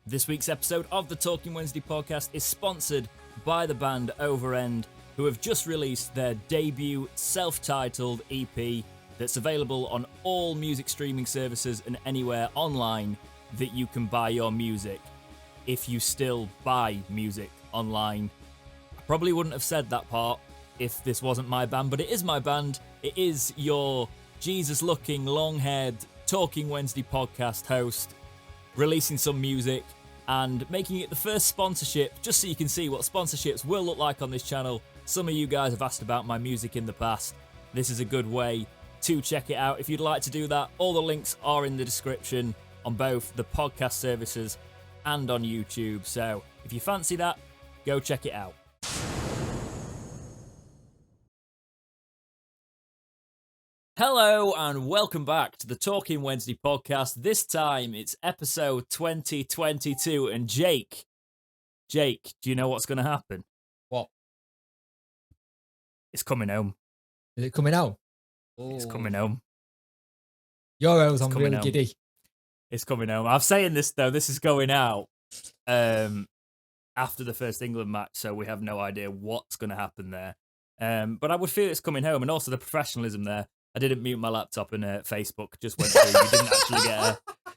This week's episode of the Talking Wednesday podcast is sponsored by the band OVEREND, who have just released their debut self-titled EP that's available on all music streaming services and anywhere online that you can buy your music. If you still buy music online. I probably wouldn't have said that part if this wasn't my band, but it is my band. It is your Jesus-looking, long-haired Talking Wednesday podcast host, releasing some music and making it the first sponsorship, just so you can see what sponsorships will look like on this channel. Some of you guys have asked about my music in the past. This is a good way to check it out. If you'd like to do that, all the links are in the description on both the podcast services and on YouTube. So if you fancy that, go check it out. Hello and welcome back to the Talking Wednesday podcast. This time it's episode 2022 and Jake, do you know what's going to happen? What? It's coming home. Is it coming out? It's coming home. Euros, I'm really giddy. It's coming home. I'm saying this though, this is going out after the first England match, so we have no idea what's going to happen there. But I would feel it's coming home, and also the professionalism there. I didn't mute my laptop and Facebook just went through.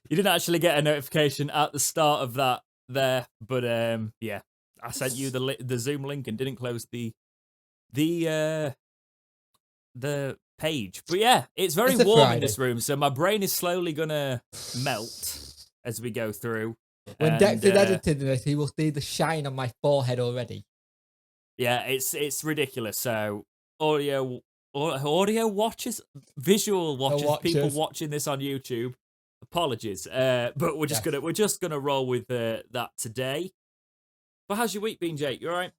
You didn't actually get a notification at the start of that there, but yeah, I sent you the Zoom link and didn't close the page. But yeah, it's very warm in this room, so my brain is slowly gonna melt as we go through. When Dexter's editing this, he will see the shine on my forehead already. Yeah, it's ridiculous. So audio watchers, visual watchers, people watching this on YouTube. Apologies, but we're just gonna roll with that today. But how's your week been, Jake? You all right?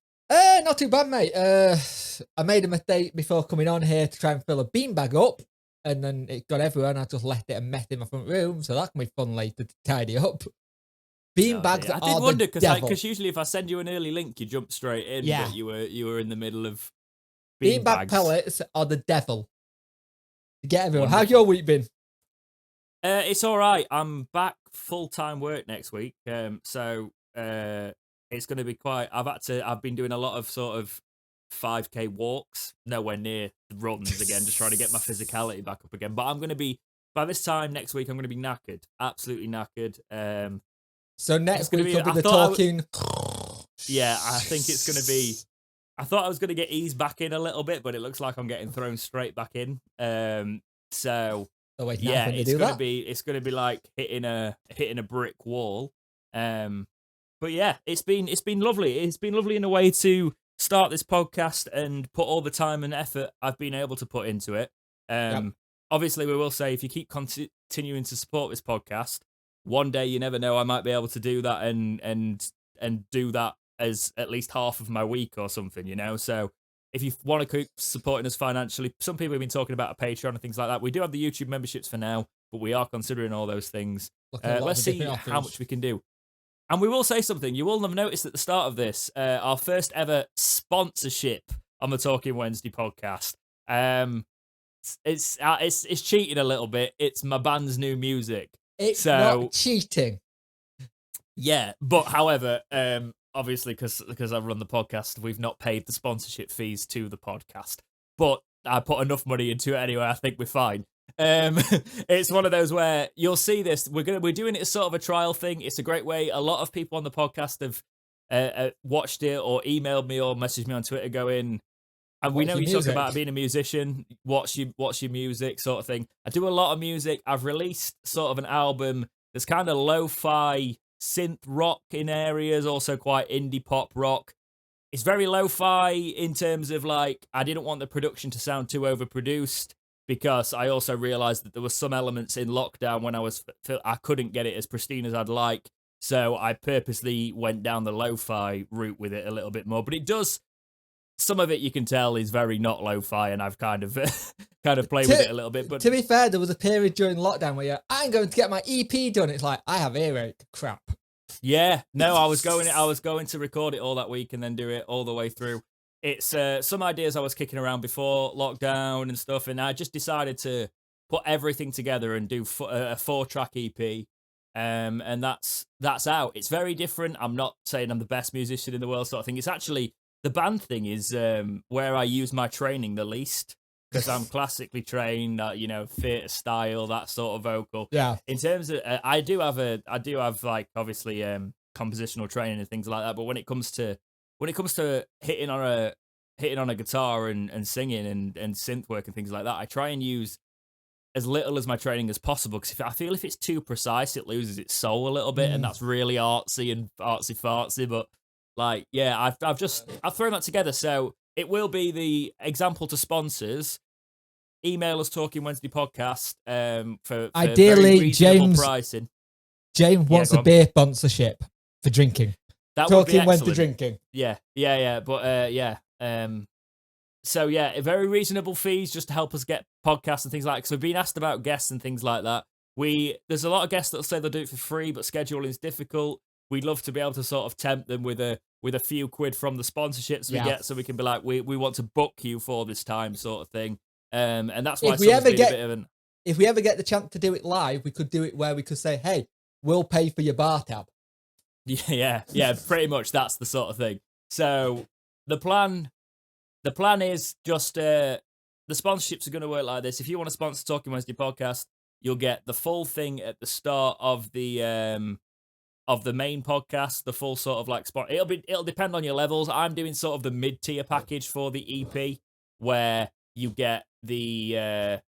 Not too bad, mate. I made a mistake before coming on here to try and fill a beanbag up, and then it got everywhere, and I just left it a mess in my front room. So that can be fun later to tidy up. Beanbags are I did wonder because usually if I send you an early link, you jump straight in. Yeah. But you were in the middle of beanbag pellets are the devil. To get everywhere. How's your week been? It's all right. I'm back full-time work next week. So it's going to be quite. I've been doing a lot of sort of 5K walks, nowhere near runs again, just trying to get my physicality back up again. But I'm going to be, by this time next week, I'm going to be knackered, absolutely knackered. So next week will be the talking. Yeah, I think it's going to be. I thought I was going to get eased back in a little bit, but it looks like I'm getting thrown straight back in. So yeah, it's going to be like hitting a brick wall. But yeah, it's been lovely. It's been lovely in a way to start this podcast and put all the time and effort I've been able to put into it. Obviously, we will say if you keep continuing to support this podcast, one day you never know, I might be able to do that and do that as at least half of my week or something, you know. So if you want to keep supporting us financially, some people have been talking about a Patreon and things like that. We do have the YouTube memberships for now, but we are considering all those things. Let's see how much we can do. And we will say something. You will have noticed at the start of this, our first ever sponsorship on the Talking Wednesday podcast. It's cheating a little bit. It's my band's new music. It's not cheating. Yeah, but however, obviously because I run the podcast, we've not paid the sponsorship fees to the podcast. But I put enough money into it anyway. I think we're fine. It's one of those where you'll see this. We're doing it as sort of a trial thing. It's a great way. A lot of people on the podcast have watched it or emailed me or messaged me on Twitter going, and we know you talk about being a musician, watch your music sort of thing. I do a lot of music. I've released sort of an album that's kind of lo-fi synth rock in areas, also quite indie pop rock. It's very lo-fi in terms of like, I didn't want the production to sound too overproduced, because I also realised that there were some elements in lockdown when I couldn't get it as pristine as I'd like. So I purposely went down the lo-fi route with it a little bit more. But it does, some of it you can tell is very not lo-fi, and I've kind of played with it a little bit. But to be fair, there was a period during lockdown where I'm going to get my EP done. It's like, I have earache. Crap. Yeah, no, I was going to record it all that week and then do it all the way through. It's some ideas I was kicking around before lockdown and stuff, and I just decided to put everything together and do a 4-track EP. And that's out. It's very different. I'm not saying I'm the best musician in the world, sort of thing. It's actually the band thing is where I use my training the least because I'm classically trained, theatre style, that sort of vocal. Yeah. In terms of, I do have like obviously compositional training and things like that. But when it comes to hitting on a guitar and singing and synth work and things like that, I try and use as little as my training as possible, because I feel if it's too precise, it loses its soul a little bit, and that's really artsy and artsy fartsy. But like, yeah, I've thrown that together, so it will be the example to sponsors. Email us Talking Wednesday podcast for ideally very reasonable pricing. James wants a beer sponsorship for drinking. That would be Talking Wednesday excellent. drinking. Yeah. But so yeah, very reasonable fees just to help us get podcasts and things like that. Because we've been asked about guests and things like that. There's a lot of guests that'll say they'll do it for free, but scheduling is difficult. We'd love to be able to sort of tempt them with a few quid from the sponsorships we get, so we can be like, we want to book you for this time, sort of thing. And that's why if we ever get the chance to do it live, we could do it where we could say, "Hey, we'll pay for your bar tab." Yeah, pretty much. That's the sort of thing. So the plan is just the sponsorships are going to work like this. If you want to sponsor Talking Wednesday podcast, you'll get the full thing at the start of the main podcast. The full sort of like spot. It'll depend on your levels. I'm doing sort of the mid tier package for the EP, where you get the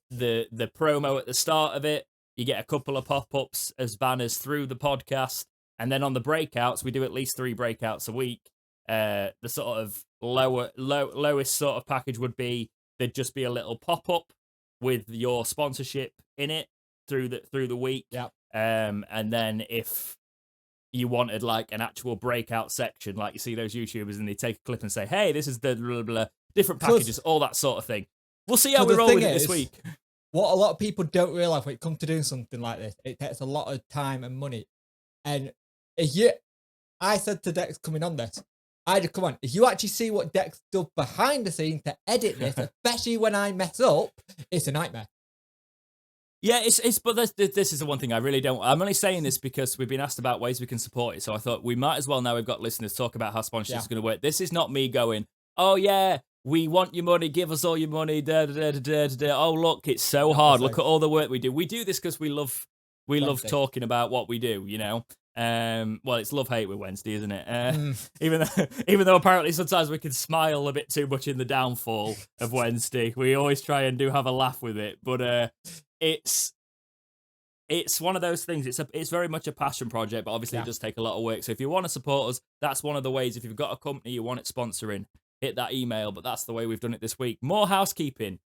promo at the start of it. You get a couple of pop-ups as banners through the podcast, and then on the breakouts, we do at least 3 breakouts a week. The sort of lowest sort of package would be there'd just be a little pop-up with your sponsorship in it through the week. Yeah. And then if you wanted like an actual breakout section, like you see those YouTubers and they take a clip and say, "Hey, this is the blah, blah, different packages," all that sort of thing. We'll see how we roll with it this week. What a lot of people don't realize when it comes to doing something like this, it takes a lot of time and money. And I said to Dex coming on this, come on, if you actually see what Dex does behind the scenes to edit this, especially when I mess up, it's a nightmare. Yeah, but this is the one thing I really don't. I'm only saying this because we've been asked about ways we can support it. So I thought we might as well, now we've got listeners, talk about how sponsorship is going to work. This is not me going, "Oh yeah, we want your money, give us all your money." Oh look, it's so hard. Look at all the work we do. We do this because we love talking about what we do. Well, it's love-hate with Wednesday, isn't it? Even though apparently sometimes we can smile a bit too much in the downfall of Wednesday. We always try and have a laugh with it, but it's one of those things. It's very much a passion project, but obviously it does take a lot of work. So if you want to support us, that's one of the ways. If you've got a company you want it sponsoring, hit that email. But that's the way we've done it this week. More housekeeping.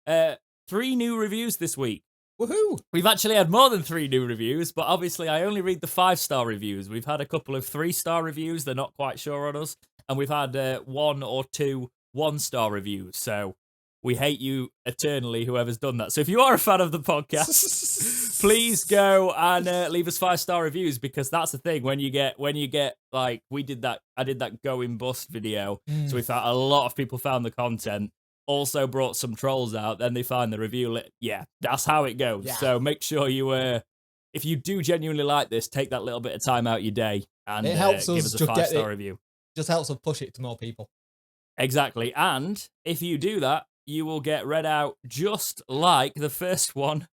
3 new reviews this week. Woohoo! We've actually had more than 3 new reviews, but obviously I only read the 5-star reviews. We've had a couple of 3-star reviews. They're not quite sure on us. And we've had 1 or 2 1-star reviews. So we hate you eternally, whoever's done that. So if you are a fan of the podcast, please go and leave us 5-star reviews, because that's the thing. When you get like, I did that Going Bust video. So we found a lot of people found the content. Also brought some trolls out, then they find the review. Yeah, that's how it goes. Yeah. So make sure you, if you do genuinely like this, take that little bit of time out your day and it helps give us a 5-star review. Just helps us push it to more people. Exactly. And if you do that, you will get read out just like the first one.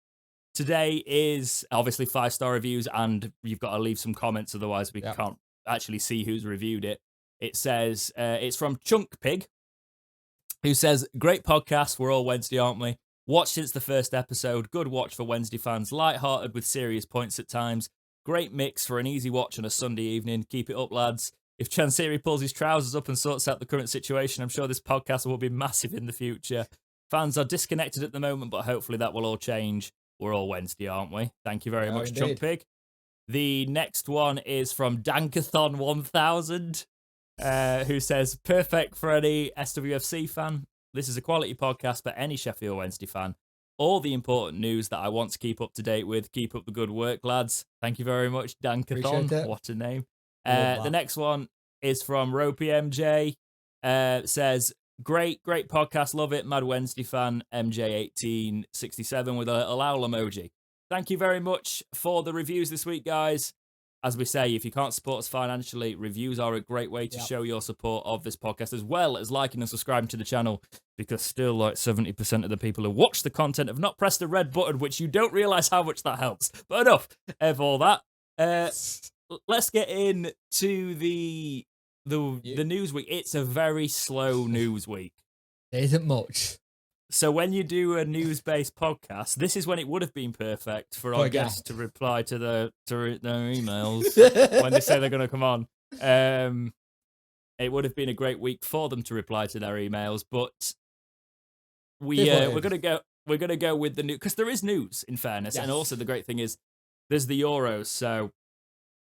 Today is obviously 5-star reviews, and you've got to leave some comments, otherwise we can't actually see who's reviewed it. It says, it's from Chunk Pig, who says, "Great podcast, we're all Wednesday, aren't we? Watched since the first episode, good watch for Wednesday fans, light-hearted with serious points at times. Great mix for an easy watch on a Sunday evening. Keep it up, lads. If Chansiri pulls his trousers up and sorts out the current situation, I'm sure this podcast will be massive in the future. Fans are disconnected at the moment, but hopefully that will all change. We're all Wednesday, aren't we?" Thank you very much, indeed. Chunk Pig. The next one is from Dankathon1000. Who says, "Perfect for any SWFC fan. This is a quality podcast for any Sheffield Wednesday fan. All the important news that I want to keep up to date with. Keep up the good work, lads." Thank you very much, Dankathon. What a name. The next one is from RoPMJ. Says, great podcast, love it. Mad Wednesday fan, MJ1867 with a little owl emoji. thank you very much for the reviews this week, guys. As we say, if you can't support us financially, reviews are a great way to show your support of this podcast, as well as liking and subscribing to the channel, because still like 70% of the people who watch the content have not pressed the red button, which you don't realise how much that helps. But enough of all that. Let's get into the news week. It's a very slow news week. There isn't much. So when you do a news-based podcast, this is when it would have been perfect for our guests to reply to their emails when they say they're going to come on. It would have been a great week for them to reply to their emails, but we're going to go with the news, because there is news, in fairness, and also the great thing is there's the Euros, so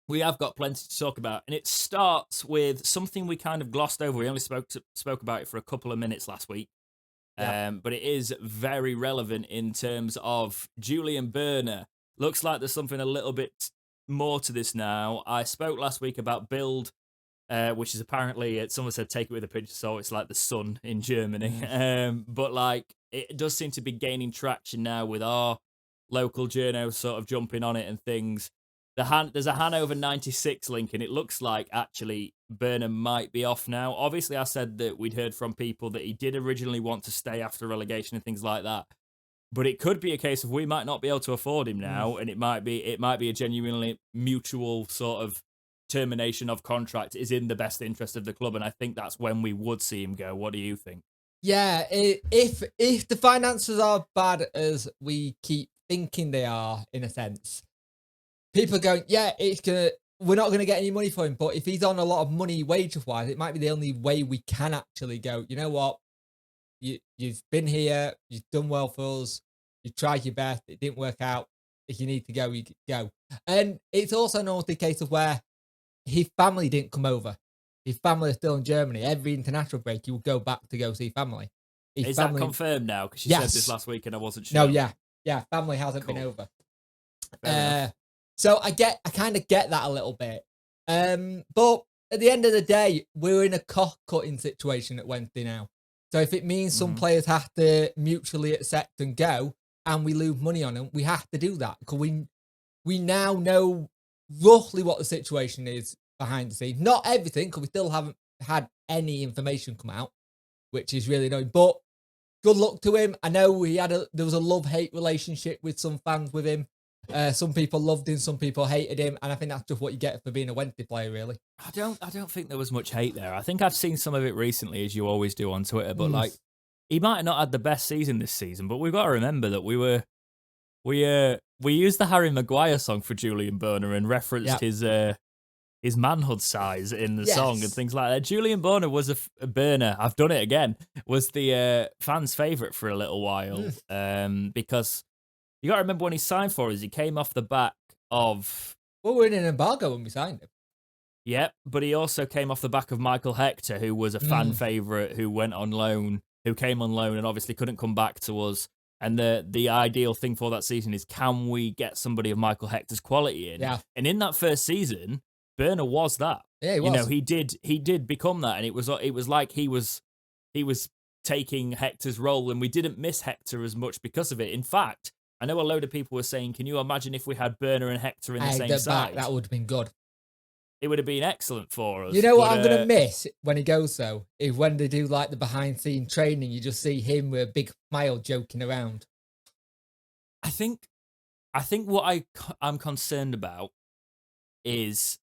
we have got plenty to talk about, and it starts with something we kind of glossed over. We only spoke about it for a couple of minutes last week. But it is very relevant in terms of Julian Burner. Looks like there's something a little bit more to this now. I spoke last week about Bild, which is apparently, someone said take it with a pinch of salt, it's like the sun in Germany. But like, it does seem to be gaining traction now with our local journos sort of jumping on it and things. There's a Hanover 96 link, and it looks like actually Burner might be off now. Obviously, I said that we'd heard from people that he did originally want to stay after relegation and things like that. But it could be a case of we might not be able to afford him now, and it might be a genuinely mutual sort of termination of contract is in the best interest of the club, and I think that's when we would see him go. What do you think? Yeah, if the finances are bad as we keep thinking they are, in a sense, people are going, we're not gonna get any money for him. But if he's on a lot of money wages wise, it might be the only way we can actually go, you know what? You've been here, you've done well for us, you tried your best, it didn't work out. If you need to go, you go. And it's also not the case of where his family didn't come over. His family is still in Germany. Every international break, he will go back to go see family. Is that confirmed now? Because you said this last week and I wasn't sure. No, yeah, family hasn't been over. So I kind of get that a little bit. But at the end of the day, we're in a cost-cutting situation at Wednesday now. So if it means some players have to mutually accept and go, and we lose money on them, we have to do that, because we now know roughly what the situation is behind the scenes. Not everything, because we still haven't had any information come out, which is really annoying. But good luck to him. I know there was a love-hate relationship with some fans with him. Some people loved him, some people hated him, and I think that's just what you get for being a Wednesday player, really. I don't think there was much hate there. I think I've seen some of it recently, as you always do on Twitter, but like, he might have not had the best season this season, but we've got to remember that we used the Harry Maguire song for Julian Burner and referenced his manhood size in the song and things like that. Julian Burner was Burner. I've done it again. Was the fans' favourite for a little while because you got to remember when he signed for us, he came off the back of. Well, we were in an embargo when we signed him. Yep, but he also came off the back of Michael Hector, who was a fan favourite, who went on loan, who came on loan and obviously couldn't come back to us. And the ideal thing for that season is, can we get somebody of Michael Hector's quality in? Yeah. And in that first season, Burner was that. Yeah, he was. You know, he did become that, and it was like he was taking Hector's role, and we didn't miss Hector as much because of it. In fact, I know a load of people were saying, can you imagine if we had Burner and Hector in the same side? That would have been good. It would have been excellent for us. You know what I'm going to miss when he goes, though? Is when they do like the behind-scene training, you just see him with a big smile joking around. I think what I'm concerned about is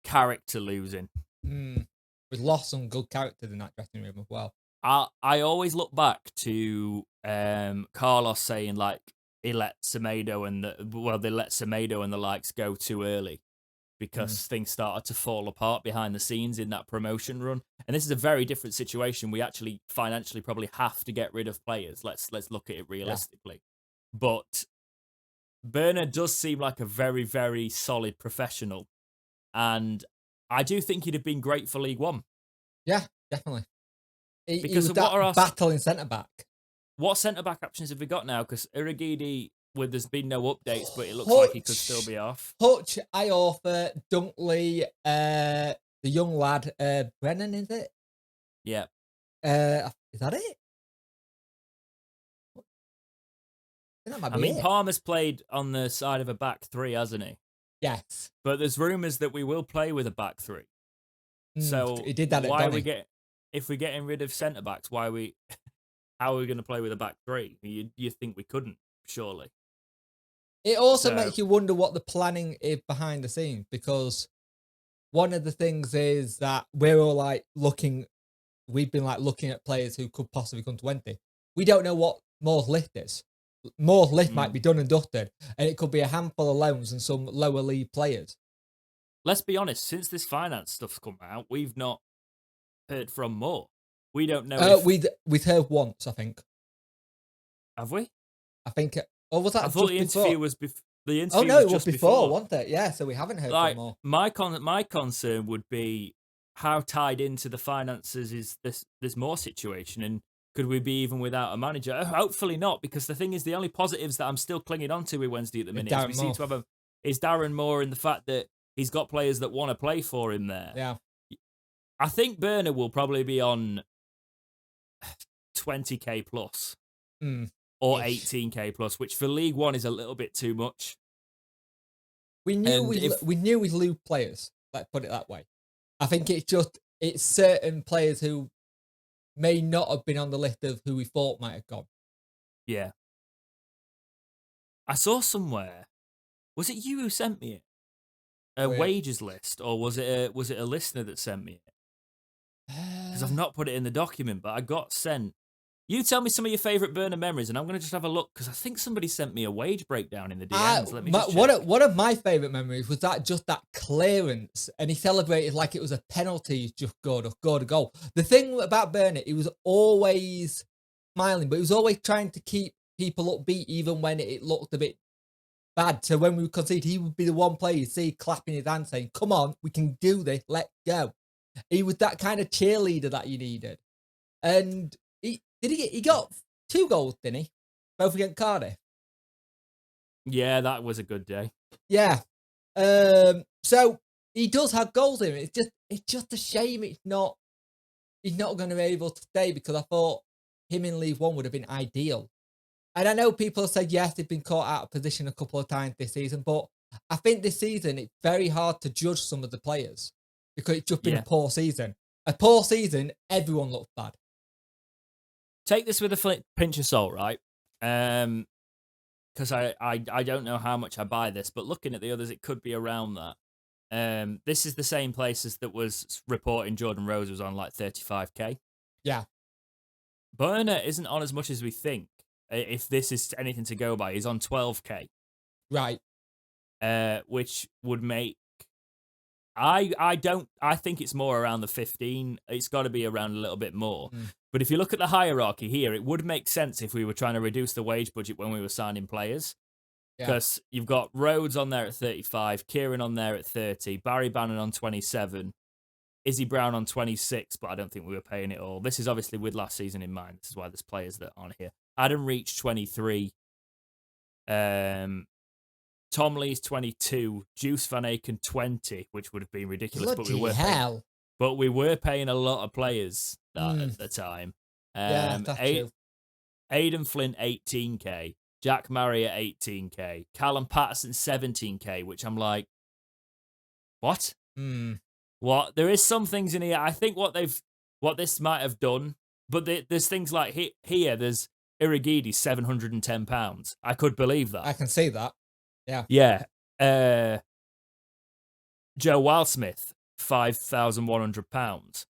character losing. We've lost some good characters in that dressing room as well. I always look back to Carlos saying, like, they let Semedo and the likes go too early because things started to fall apart behind the scenes in that promotion run. And this is a very different situation. We actually financially probably have to get rid of players. Let's look at it realistically. Yeah. But Burner does seem like a very, very solid professional. And I do think he'd have been great for League One. Yeah, definitely. Because he was that battling centre-back. What centre-back options have we got now? Because Irigidi, there's been no updates, but it looks like he could still be off. Hutch, Iorfa, Dunkley, the young lad, Brennan, is it? Yeah. Is that it? That might I be mean, it. Palmer's played on the side of a back three, hasn't he? Yes. But there's rumours that we will play with a back three. So He did that at why Donny. if we're getting rid of centre backs, how are we going to play with a back three? You think we couldn't, surely? It also makes you wonder what the planning is behind the scenes, because one of the things is that we're all like we've been like looking at players who could possibly come to Wenty. We don't know what Moore's list is. Moore's list might be done and dusted, and it could be a handful of loans and some lower league players. Let's be honest, since this finance stuff's come out, we've not heard from Moore. We don't know we've heard once, I think. Have we? I think. Or was that I thought the interview was before. The interview it was just before, wasn't it? Yeah, so we haven't heard from Moore. My concern would be how tied into the finances is this Moore situation, and could we be even without a manager? Hopefully not, because the thing is, the only positives that I'm still clinging on to with Wednesday at the minute is Darren Moore, and the fact that he's got players that want to play for him there. Yeah. I think Burner will probably be on 20k plus. Or 18k plus, which for League One is a little bit too much. We knew we'd lose players. Let's put it that way. I think it's certain players who may not have been on the list of who we thought might have gone. Yeah. I saw somewhere. Was it you who sent me it? A wages list, or was it a listener that sent me it? Because I've not put it in the document, but I got sent. You tell me some of your favourite Burner memories, and I'm going to just have a look, because I think somebody sent me a wage breakdown in the DMs. Let me just check. One of my favourite memories was that clearance, and he celebrated like it was a penalty. He's just scored a goal. The thing about Burner, he was always smiling, but he was always trying to keep people upbeat, even when it looked a bit bad. So when we conceded, he would be the one player you see clapping his hand, saying, "Come on, we can do this. Let's go." He was that kind of cheerleader that you needed, and he got 2 goals, didn't he? Both against Cardiff. Yeah, that was a good day. Yeah. So he does have goals in him. It's just a shame he's not going to be able to stay, because I thought him in League One would have been ideal. And I know people have said, yes, they've been caught out of position a couple of times this season, but I think this season it's very hard to judge some of the players, because it's just been a poor season. A poor season, everyone looks bad. Take this with a pinch of salt, right? Because I don't know how much I buy this, but looking at the others, it could be around that. This is the same places that was reporting Jordan Rose was on like 35k. Yeah. Burner isn't on as much as we think. If this is anything to go by, he's on 12k. Right. Which would make... I think it's more around the 15. It's got to be around a little bit more. But if you look at the hierarchy here, it would make sense if we were trying to reduce the wage budget when we were signing players. Because you've got Rhodes on there at 35, Kieran on there at 30, Barry Bannon on 27, Izzy Brown on 26, but I don't think we were paying it all. This is obviously with last season in mind. This is why there's players that aren't here. Adam Reach, 23. Tom Lee's 22. Juice Van Aken, 20, which would have been ridiculous. But we were paying a lot of players at the time. That's true. Aidan Flint, 18k. Jack Marriott, 18k. Callum Patterson, 17k, which I'm like, what? What? There is some things in here. I think what this might have done, but there's things like here, there's Irrigidi, £710. I could believe that. I can see that. Yeah. Yeah. Joe Wildsmith, £5,100.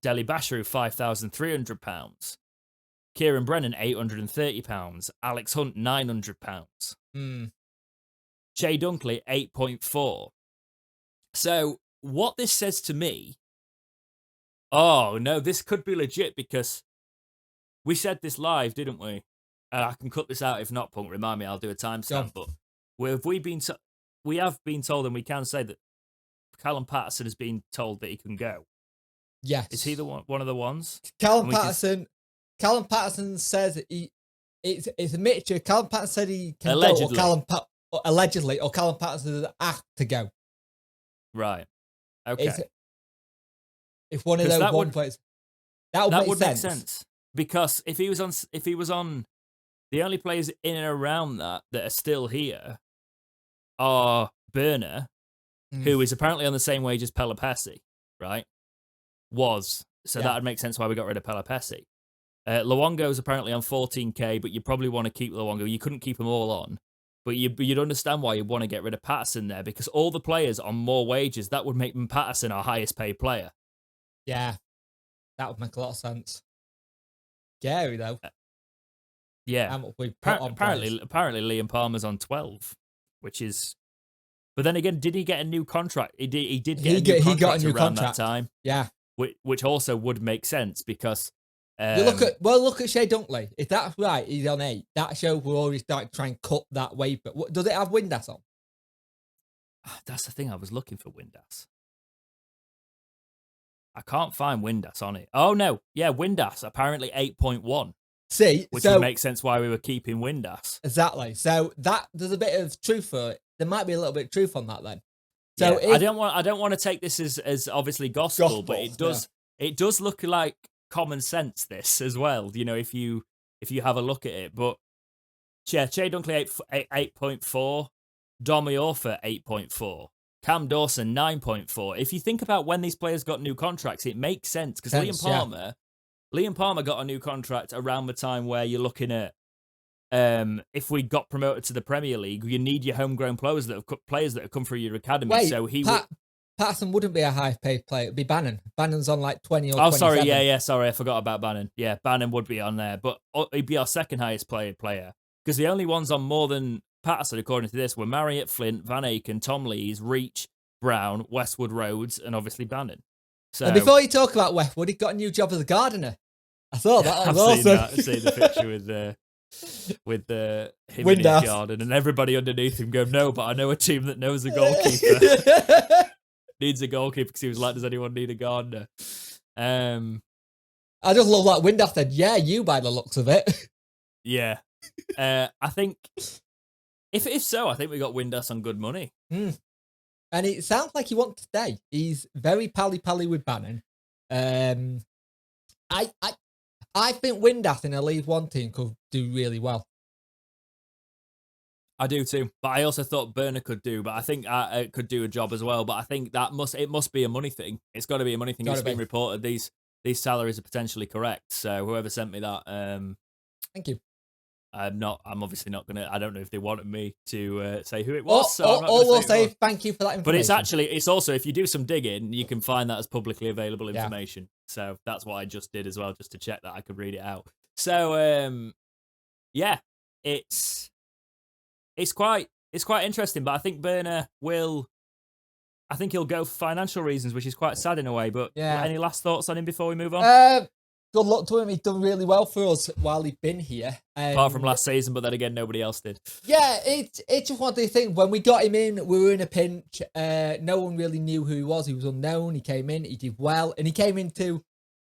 Deli Basharu, £5,300. Kieran Brennan, £830. Alex Hunt, £900. Che Dunkley, 8.4. So what this says to me, oh no, this could be legit, because we said this live, didn't we? I can cut this out if not, Punk. Remind me, I'll do a timestamp. But we have been told, and we can say that Callum Patterson has been told that he can go. Yes. Is he one of the ones? Callum Patterson says it's a mixture. Callum Patterson said he can allegedly. Go, or Callum Patterson asked to go. Right. Okay. If one of those one players, that would make sense. Because if he was on The only players in and around that are still here are Burner, who is apparently on the same wage as Pelopessi, right? So that would make sense why we got rid of Pelopessi. Luongo's apparently on 14k, but you probably want to keep Luongo. You couldn't keep them all on, but you'd understand why you'd want to get rid of Patterson there, because all the players on more wages, that would make Patterson our highest paid player. Yeah, that would make a lot of sense. Scary though. Yeah. How much we put on apparently Liam Palmer's on 12, which is. But then again, did he get a new contract? He did get a new contract that time. Yeah, which also would make sense because. You look at Shea Dunkley. If that's right, he's on 8. That show we're already starting to try and cut that way. But does it have Windass on? That's the thing. I was looking for Windass. I can't find Windass on it. Oh no, yeah, Windass apparently 8.1. See, which would make sense why we were keeping Windass. Exactly. So that there's a bit of truth for it. There might be a little bit of truth on that then. So yeah, I don't want to take this as obviously gospel, but it does look like common sense this as well, you know, if you have a look at it. But yeah, Che Dunkley 8.4, Domi Orfer 8.4, Cam Dawson 9.4. If you think about when these players got new contracts, it makes sense because Liam Palmer got a new contract around the time where you're looking at if we got promoted to the Premier League, you need your homegrown players that have come through your academy. Wait, so Patterson wouldn't be a high paid player. It'd be Bannon. Bannon's on like 20 or 27. Sorry, yeah, sorry, I forgot about Bannon. Yeah, Bannon would be on there, but he'd be our second highest player because the only ones on more than Patterson, according to this, were Marriott, Flint, Van Aken, Tom Lees, Reach, Brown, Westwood, Rhodes, and obviously Bannon. So and before you talk about Westwood, he got a new job as a gardener. I thought that was awesome. I've seen the picture with him in his garden and everybody underneath him going, no, but I know a team that knows a goalkeeper. Needs a goalkeeper because he was like, does anyone need a gardener? I just love that Windass said, yeah, you by the looks of it. Yeah. I think, if so, I think we got Windass on good money. And it sounds like he wants to stay. He's very pally with Bannon. I think Windass in a League One team could do really well. I do too, but I also thought Burner could do, but I think I could do a job as well. But I think it must be a money thing. It's got to be a money thing. It's been reported these salaries are potentially correct. So whoever sent me that, thank you. I'm obviously not gonna. I don't know if they wanted me to say who it was. We'll say thank you for that information. But it's also, if you do some digging, you can find that as publicly available information. Yeah. So that's what I just did as well, just to check that I could read it out. So yeah, it's quite interesting. But I think Burner I think he'll go for financial reasons, which is quite sad in a way. But any last thoughts on him before we move on? Good luck to him. He's done really well for us while he's been here. Apart from last season, but then again, nobody else did. Yeah, it's just one of the things. When we got him in, we were in a pinch. No one really knew who he was. He was unknown. He came in, he did well. And he came into,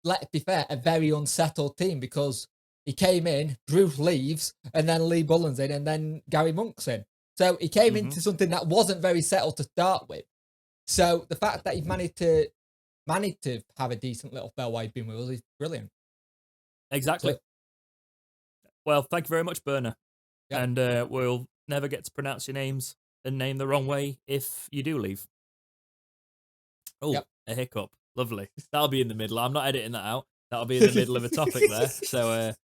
let's be fair, a very unsettled team because he came in, Bruce leaves, and then Lee Bullen's in, and then Gary Monk's in. So he came into something that wasn't very settled to start with. So the fact that he managed to have a decent little spell while he's been with us is brilliant. Exactly. So, well, thank you very much, Burner. Yep. And we'll never get to pronounce your names and name the wrong way if you do leave. Oh, a hiccup. Lovely. That'll be in the middle. I'm not editing that out. That'll be in the middle of a topic there. So,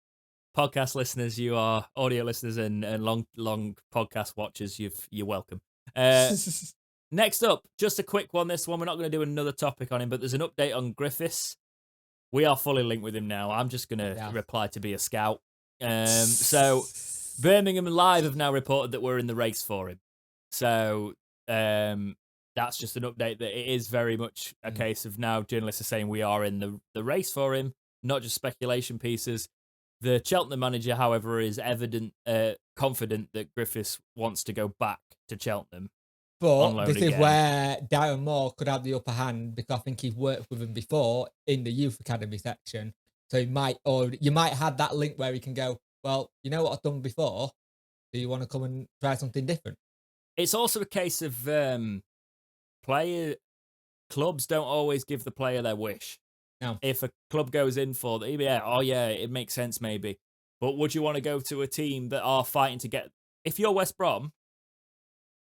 podcast listeners, you are audio listeners and long podcast watchers, you're welcome. Next up, just a quick one. This one, we're not going to do another topic on him, but there's an update on Griffiths. We are fully linked with him now. I'm just going to reply to be a scout. So, Birmingham Live have now reported that we're in the race for him. So, that's just an update that it is very much a case of now journalists are saying we are in the race for him, not just speculation pieces. The Cheltenham manager, however, is confident that Griffiths wants to go back to Cheltenham. But this is where Darren Moore could have the upper hand because I think he's worked with him before in the youth academy section. So you might have that link where he can go, well, you know what I've done before? Do you want to come and try something different? It's also a case of clubs don't always give the player their wish. No. If a club goes in for it makes sense maybe. But would you want to go to a team that are fighting to get? If you're West Brom,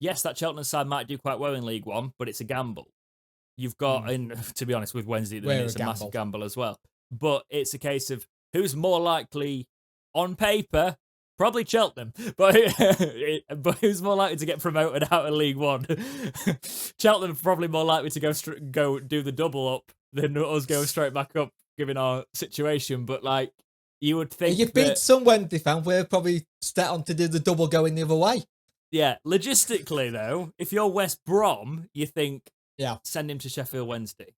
yes, that Cheltenham side might do quite well in League One, but it's a gamble. You've got, and to be honest, with Wednesday at the minute, it's a massive gamble as well. But it's a case of who's more likely on paper. Probably Cheltenham, but who's more likely to get promoted out of League One? Cheltenham probably more likely to go do the double up than us go straight back up, given our situation. But like, you would think if you beat some Wednesday fan, we're probably set on to do the double going the other way. Yeah, logistically though, if you're West Brom, you think, send him to Sheffield Wednesday.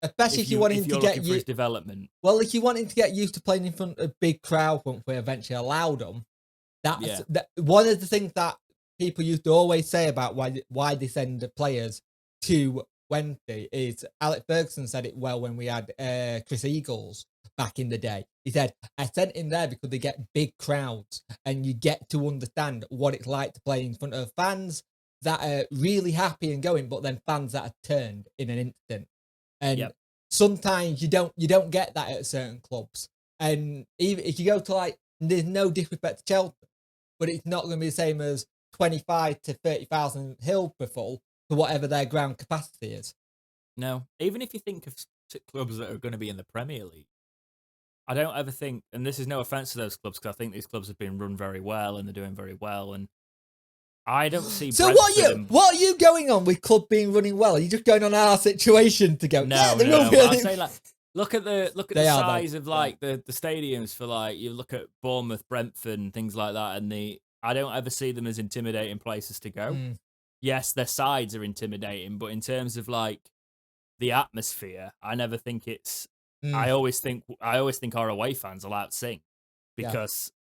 Especially if you want him to get his development. Well, if you want him to get used to playing in front of a big crowd once we eventually allowed him. That's one of the things that people used to always say about why they send the players to Wednesday is Alex Ferguson said it well when we had Chris Eagles back in the day. He said, I sent him there because they get big crowds and you get to understand what it's like to play in front of fans that are really happy and going, but then fans that are turned in an instant. And sometimes you don't get that at certain clubs. And even if you go to like, there's no disrespect to Chelsea, but it's not going to be the same as 25 to 30,000 Hillsborough for whatever their ground capacity is. No, even if you think of clubs that are going to be in the Premier League, I don't ever think, and this is no offence to those clubs, because I think these clubs have been run very well and they're doing very well, and I don't see. So what are you going on with club being running well? Are you just going on our situation to go? No. I say like. Look at the size of like the stadiums for like you look at Bournemouth, Brentford, and things like that, and I don't ever see them as intimidating places to go. Yes, their sides are intimidating, but in terms of like the atmosphere, I never think it's. I always think our away fans are outsing because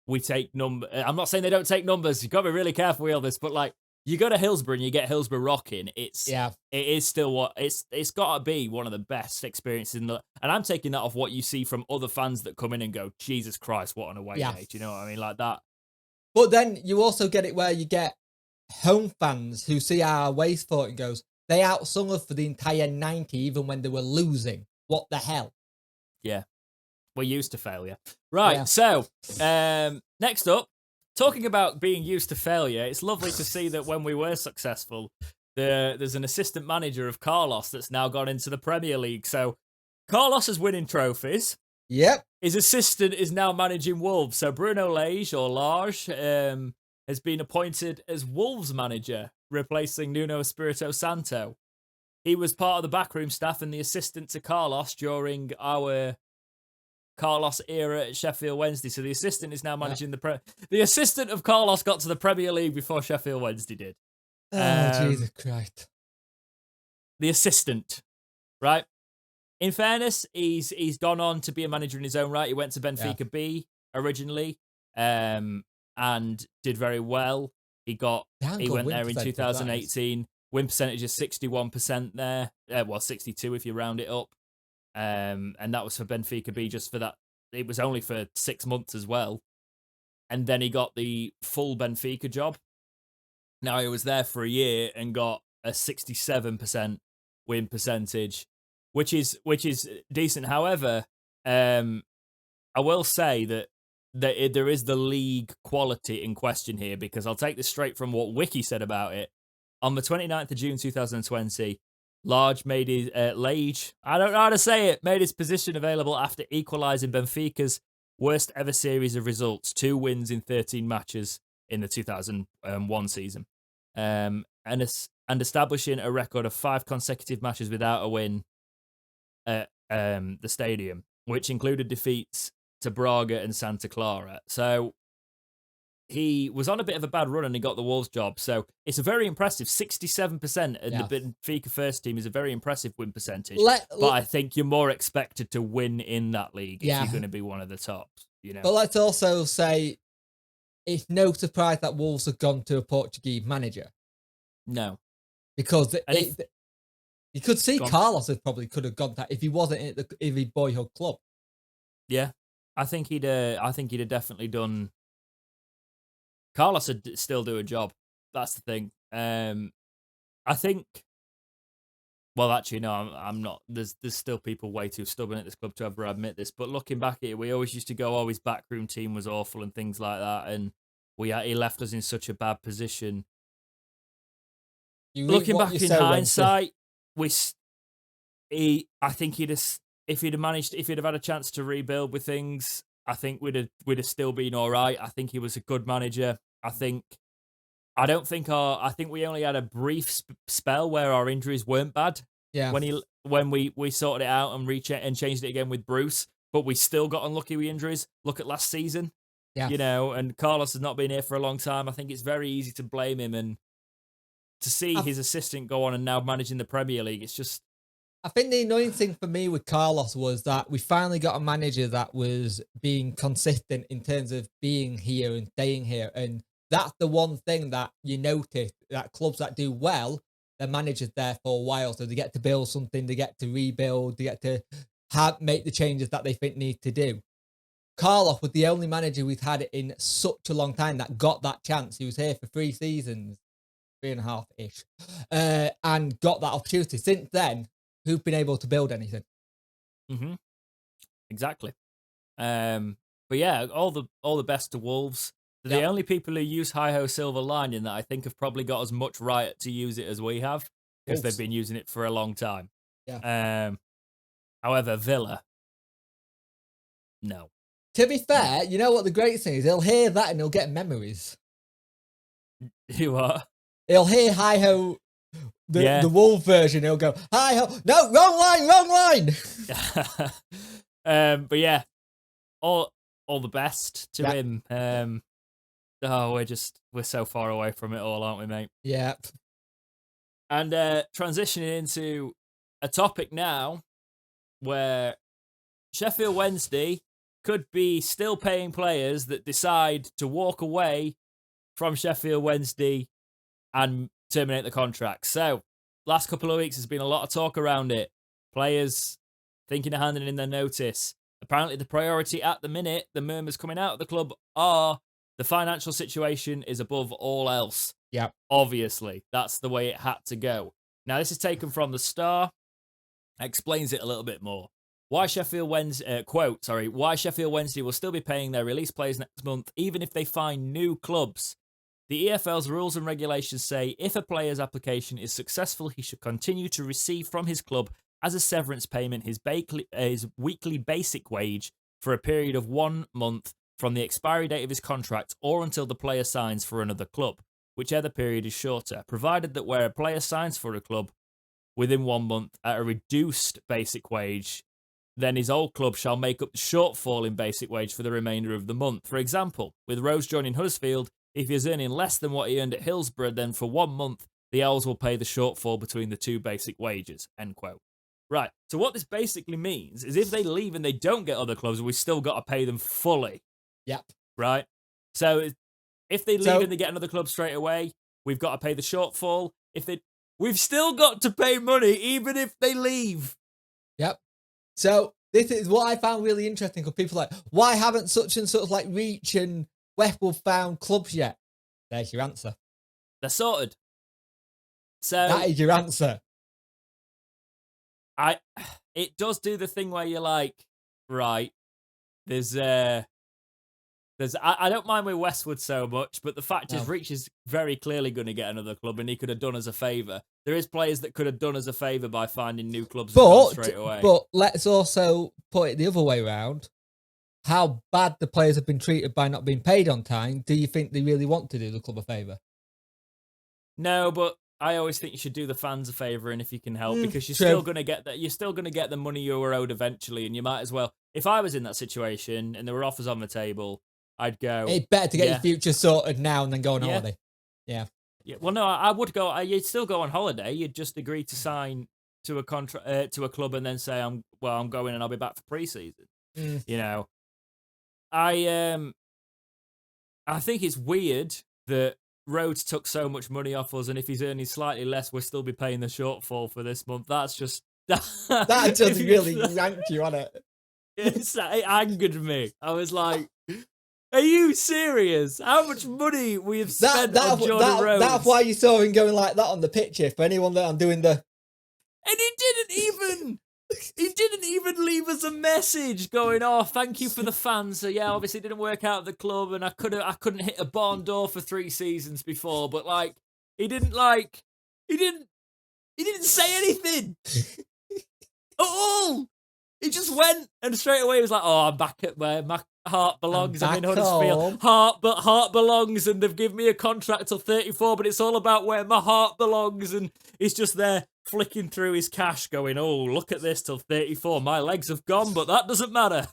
we take number. I'm not saying they don't take numbers. You've got to be really careful with all this, but like. You go to Hillsborough and you get Hillsborough rocking. It is still what it's got to be one of the best experiences and I'm taking that off what you see from other fans that come in and go, Jesus Christ, what an away day. Do you know what I mean? Like that. But then you also get it where you get home fans who see our away sport and goes, they outsung us for the entire 90 even when they were losing. What the hell? Yeah. We're used to failure. Right. So next up. Talking about being used to failure, it's lovely to see that when we were successful, there's an assistant manager of Carlos that's now gone into the Premier League. So Carlos is winning trophies. Yep. His assistant is now managing Wolves. So Bruno Lage has been appointed as Wolves manager, replacing Nuno Espirito Santo. He was part of the backroom staff and the assistant to Carlos during our Carlos era at Sheffield Wednesday. So the assistant is now managing the assistant of Carlos got to the Premier League before Sheffield Wednesday did. Oh, Jesus Christ. The assistant, right? In fairness, he's gone on to be a manager in his own right. He went to Benfica B originally, and did very well. He went there in 2018. Win percentage is 61% there. 62 if you round it up. And that was for Benfica B just for that. It was only for 6 months as well. And then he got the full Benfica job. Now he was there for a year and got a 67% win percentage, which is decent. However, I will say that there is the league quality in question here, because I'll take this straight from what Wiki said about it. On the 29th of June 2020, Lage made his Lage, I don't know how to say it, made his position available after equalising Benfica's worst ever series of results, 2 wins in 13 matches in the 2001 season, and establishing a record of 5 consecutive matches without a win at the stadium, which included defeats to Braga and Santa Clara. So he was on a bit of a bad run and he got the Wolves job. So it's a very impressive 67%. And the Benfica first team is a very impressive win percentage. But I think you're more expected to win in that league if you're going to be one of the tops. You know. But let's also say it's no surprise that Wolves have gone to a Portuguese manager. No. Because you could see Carlos could have gone that if he wasn't in his boyhood club. Yeah. I think he'd have definitely done. Carlos would still do a job. That's the thing. I think Well, actually, no, I'm not. There's still people way too stubborn at this club to ever admit this. But looking back at it, we always used to go, "Oh, his backroom team was awful" and things like that, and he left us in such a bad position. You reap Looking what you back in sow, Wednesday. hindsight, I think if he'd have had a chance to rebuild with things, I think we'd have still been all right. I think he was a good manager. I think we only had a brief spell where our injuries weren't bad. Yeah. When we sorted it out and changed it again with Bruce, but we still got unlucky with injuries. Look at last season, Yeah. and Carlos has not been here for a long time. I think it's very easy to blame him, and to see his assistant go on and now managing the Premier League, it's just. I think the annoying thing for me with Carlos was that we finally got a manager that was being consistent in terms of being here and staying here. And that's the one thing that you notice, that clubs that do well, their manager's there for a while. So they get to build something, they get to rebuild, they get to make the changes that they think need to do. Carlos was the only manager we've had in such a long time that got that chance. He was here for 3 seasons, 3.5-ish, and got that opportunity. Since then, who's been able to build anything? Mm-hmm. Exactly. But yeah, all the best to Wolves. They're the only people who use Hi-Ho Silver Lining that I think have probably got as much right to use it as we have, because they've been using it for a long time. Yeah. However, Villa, no. To be fair, you know what the great thing is? He'll hear that and he'll get memories. You are. He'll hear Hi-Ho, the Wolf version. He'll go, Hi-Ho, no, wrong line. But yeah, all the best to him. We're so far away from it all, aren't we, mate? Yep. And transitioning into a topic now where Sheffield Wednesday could be still paying players that decide to walk away from Sheffield Wednesday and terminate the contract. So, last couple of weeks, there's been a lot of talk around it. Players thinking of handing in their notice. Apparently, the priority at the minute, the murmurs coming out of the club are the financial situation is above all else. Yeah. Obviously, that's the way it had to go. Now, this is taken from the Star. Explains it a little bit more. Why Sheffield Wednesday, why Sheffield Wednesday will still be paying their release players next month, even if they find new clubs. The EFL's rules and regulations say if a player's application is successful, he should continue to receive from his club as a severance payment his weekly basic wage for a period of 1 month from the expiry date of his contract or until the player signs for another club, whichever period is shorter, provided that where a player signs for a club within 1 month at a reduced basic wage, then his old club shall make up the shortfall in basic wage for the remainder of the month. For example, with Rose joining Huddersfield, if he is earning less than what he earned at Hillsborough, then for 1 month, the Owls will pay the shortfall between the two basic wages. End quote. Right, so what this basically means is if they leave and they don't get other clubs, we've still got to pay them fully. Yep. Right? So if they leave and they get another club straight away, we've got to pay the shortfall. We've still got to pay money even if they leave. Yep. So this is what I found really interesting, because people are like, why haven't such and such like Reach and Westwood found clubs yet? There's your answer. They're sorted. So that is your answer. It does do the thing where you're like, right, I don't mind with Westwood so much, but the fact is Reach is very clearly going to get another club, and he could have done us a favour. There is players that could have done us a favour by finding new clubs straight away. But let's also put it the other way around. How bad the players have been treated by not being paid on time. Do you think they really want to do the club a favour? No, but I always think you should do the fans a favour, and if you can help, because you're still going to get that. You're still going to get the money you were owed eventually, and you might as well. If I was in that situation and there were offers on the table, I'd go. It's better to get your future sorted now and then go on holiday. Yeah. Well, no, I would go. You'd still go on holiday. You'd just agree to sign to a contract to a club and then say, "I'm going and I'll be back for pre-season." You know, I think it's weird that Rhodes took so much money off us, and if he's earning slightly less, we'll still be paying the shortfall for this month. That's just that just really yanked you on it. It angered me. I was like, are you serious? How much money we have spent on Jordan Rhodes? That's why you saw him going like that on the picture. For anyone that I'm doing the And he didn't even leave us a message going, "Oh, thank you for the fans. So yeah, obviously it didn't work out at the club, and I couldn't hit a barn door for 3 seasons before, but like he didn't say anything at all. He just went and straight away was like, "Oh, I'm back at where my heart belongs. I'm in Huddersfield. Heart belongs, and they've given me a contract till 34, but it's all about where my heart belongs." And he's just there flicking through his cash, going, "Oh, look at this till 34. My legs have gone, but that doesn't matter."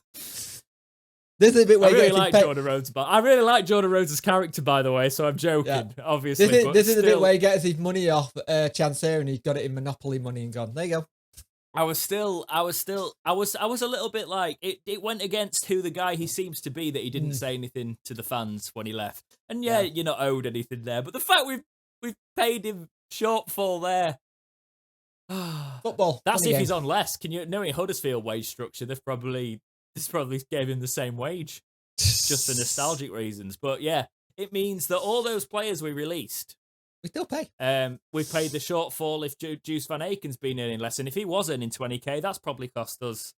This is a bit where I really like Jordan Rhodes, but I really like Jordan Rhodes' character, by the way. So I'm joking, obviously. This is a bit where he gets his money off Chancellor, and he got it in Monopoly money and gone. There you go. I was a little bit like it went against who the guy he seems to be that he didn't say anything to the fans when he left. And yeah, you're not owed anything there, but the fact we've paid him shortfall there. Football. That's if he's on less. Can you knowing Huddersfield wage structure, this probably gave him the same wage. Just for nostalgic reasons. But yeah, it means that all those players we released, we still pay. We paid the shortfall if Juice Van Aken's been earning less. And if he was earning 20k, that's probably cost us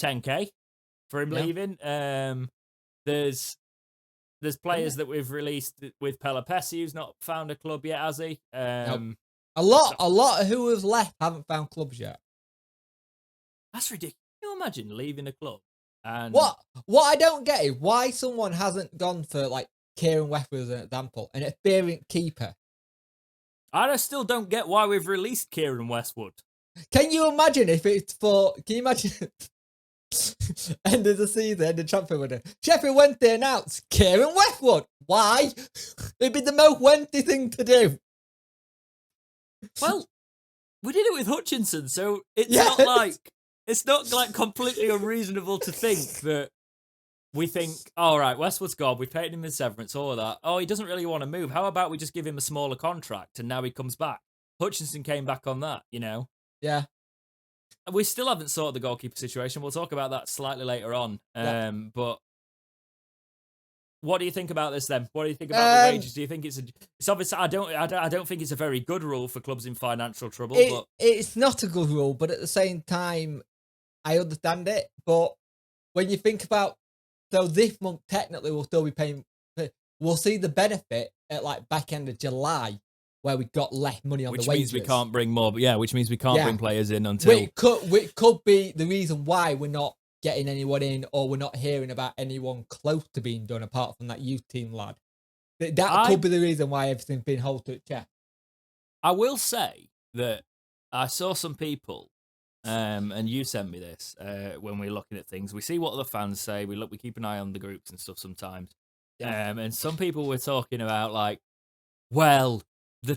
10k for him leaving. There's players that we've released with Pelopessi who's not found a club yet, has he? Nope. A lot of who have left haven't found clubs yet. That's ridiculous. Can you imagine leaving a club? And What I don't get is why someone hasn't gone for like Kieran Westwood as an example, an experienced keeper. I still don't get why we've released Kieran Westwood. Can you imagine if it's for? Can you imagine? End of the season, end of transfer window. Sheffield Wednesday announced Kieran Westwood. Why? It'd be the most Wednesday thing to do. Well, we did it with Hutchinson, so it's not like completely unreasonable to think that we think, all right, Westwood's gone, we paid him in severance, all of that. Oh, he doesn't really want to move. How about we just give him a smaller contract and now he comes back? Hutchinson came back on that, you know? Yeah. We still haven't sorted the goalkeeper situation. We'll talk about that slightly later on. But what do you think about this then? What do you think about the wages? Do you think it's obvious? I don't think it's a very good rule for clubs in financial trouble. But it's not a good rule, but at the same time, I understand it. But when you think about, so this month technically we'll still be paying. We'll see the benefit at like back end of July, where we got less money on the wages. Which means we can't bring more. But which means we can't bring players in until. Which could be the reason why we're not getting anyone in, or we're not hearing about anyone close to being done apart from that youth team lad. That could be the reason why everything's been held to its chest. I will say that I saw some people, and you sent me this when we're looking at things. We see what the fans say. We keep an eye on the groups and stuff sometimes. And some people were talking about like, well, the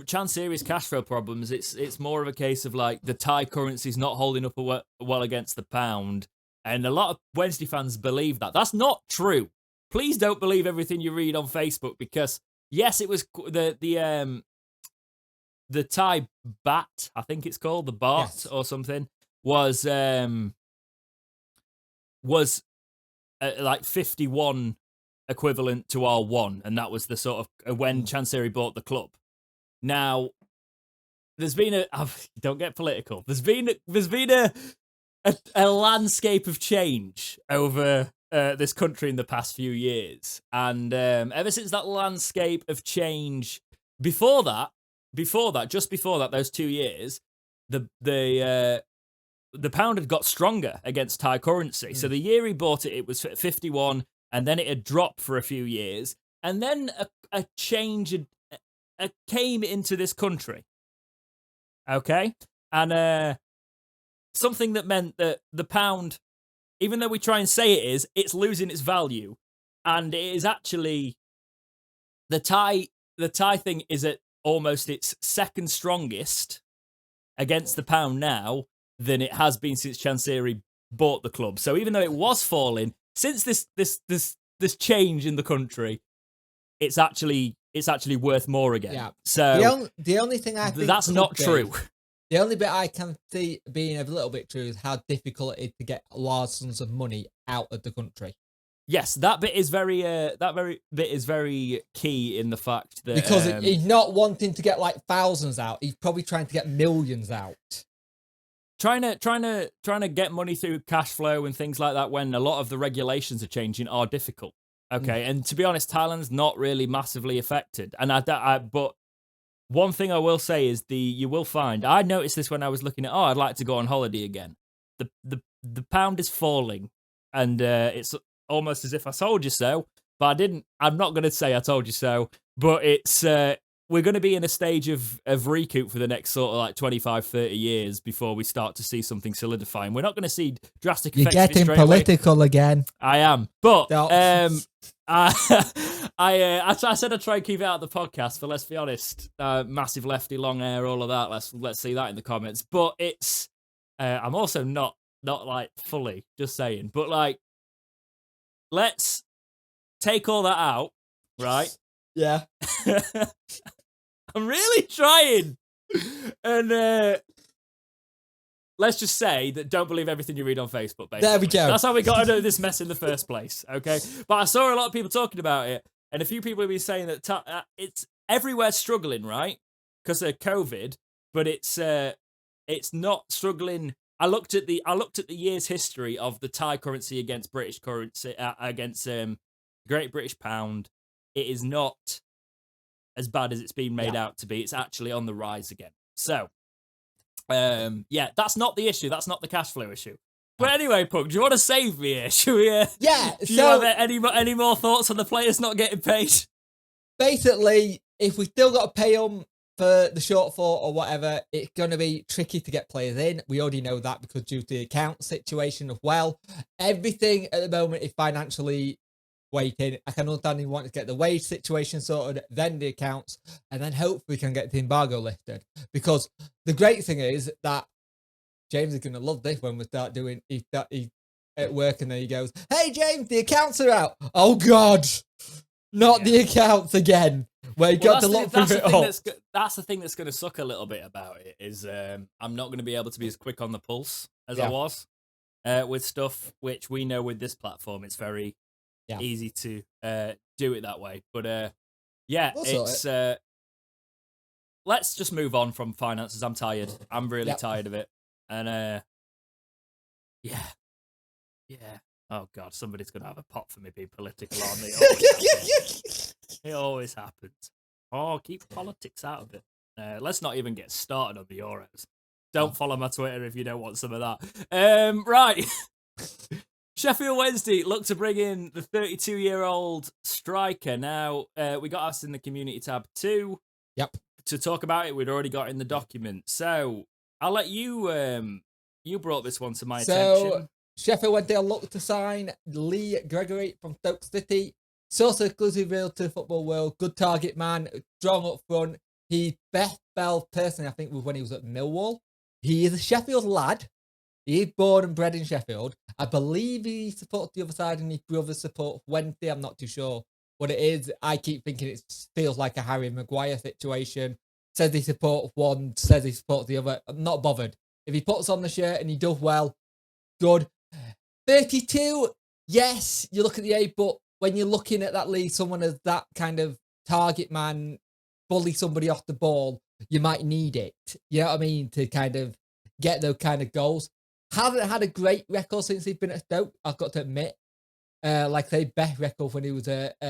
Chancery's cash flow problems. It's more of a case of like the Thai currency's not holding up well against the pound, and a lot of Wednesday fans believe that. That's not true. Please don't believe everything you read on Facebook, because yes, it was the Thai baht, I think it's called the Bahts or something, was like 51 equivalent to our one, and that was the sort of when Chancery bought the club. Now, there's been don't get political. There's been a landscape of change over this country in the past few years, and ever since that landscape of change, before that, those 2 years, the pound had got stronger against Thai currency. So the year he bought it, it was 51. And then it had dropped for a few years. And then a change came into this country. Okay? And something that meant that the pound, even though we try and say it's losing its value. And it is actually, the Thai thing is at almost its second strongest against the pound now than it has been since Chancery bought the club. So even though it was falling, since this change in the country, it's actually worth more again. Yeah. So the only thing I think that's not true. The only bit I can see being a little bit true is how difficult it is to get large sums of money out of the country. Yes, that bit is very key in the fact that Because he's not wanting to get like thousands out. He's probably trying to get millions out. trying to get money through cash flow and things like that when a lot of the regulations are changing are difficult. Okay, and to be honest, Thailand's not really massively affected. And but one thing I will say is you will find, I noticed this when I was looking at, I'd like to go on holiday again. The pound is falling, and it's almost as if I told you so, but I didn't. I'm not going to say I told you so, but it's we're going to be in a stage of recoup for the next sort of like 25, 30 years before we start to see something solidifying. We're not going to see drastic effects. You're getting political again. I am, but I said I'd try and keep it out of the podcast, but let's be honest, massive lefty, long hair, all of that. Let's see that in the comments. But it's I'm also not like fully, just saying. But like, let's take all that out, right? Yeah. I'm really trying. And let's just say that don't believe everything you read on Facebook, basically. There we go. That's how we got into this mess in the first place, okay? But I saw a lot of people talking about it, and a few people have been saying that it's everywhere struggling, right? Because of COVID, but it's not struggling. I looked at the year's history of the Thai currency against British currency against Great British Pound. It is not as bad as it's been made out to be. It's actually on the rise again. So, that's not the issue. That's not the cash flow issue. But anyway, Pug, do you want to save me here? Should we? Yeah. Do you have any more thoughts on the players not getting paid? Basically, if we still got to pay them for the shortfall or whatever, it's going to be tricky to get players in. We already know that because due to the account situation as well. Everything at the moment is financially waiting. I can understand you want to get the wage situation sorted, then the accounts, and then hopefully we can get the embargo lifted. Because the great thing is that James is going to love this when we start doing, he's at work and then he goes, "Hey James, the accounts are out." Oh God, not the accounts again. Where you got to look through it all. That's the thing that's going to suck a little bit about it is I'm not going to be able to be as quick on the pulse as I was with stuff, which we know with this platform, it's very easy to do it that way. But it's let's just move on from finances. I'm tired. I'm really tired of it. And oh God, somebody's gonna have a pop for me being political on me. It always happens. Oh, keep politics out of it. Let's not even get started on the Euros. Don't follow my Twitter if you don't want some of that. Right. Sheffield Wednesday look to bring in the 32-year-old striker. Now, we got asked in the community tab too. To talk about it. We'd already got in the document. So I'll let you. You brought this one to my attention. Sheffield Wednesday look to sign Lee Gregory from Stoke City. Source exclusive real to the football world. Good target man. Strong up front. He best fell personally, I think, when he was at Millwall. He is a Sheffield lad. He is born and bred in Sheffield. I believe he supports the other side and his brother supports Wednesday. I'm not too sure what it is. I keep thinking it feels like a Harry Maguire situation. Says he supports one, says he supports the other. I'm not bothered. If he puts on the shirt and he does well, good. 32, yes, you look at the age, but when you're looking at that league, someone as that kind of target man, bully somebody off the ball, you might need it. You know what I mean? To kind of get those kind of goals. Hasn't had a great record since he's been at Stoke, I've got to admit. Like I say, best record when he was at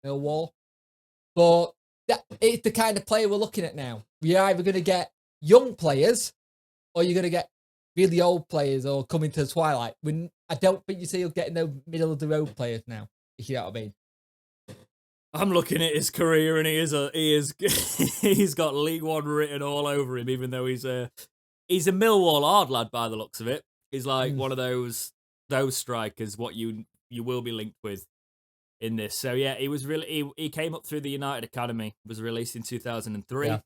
Millwall. But it's the kind of player we're looking at now. We're either going to get young players or you're going to get really old players or coming to the twilight. I don't think you see us getting those middle of the road players now, if you know what I mean. I'm looking at his career and he's got League One written all over him, even though he's a Millwall hard lad by the looks of it. He's like one of those strikers what you will be linked with in this. So yeah, he was really he came up through the United Academy, was released in 2003. Yeah.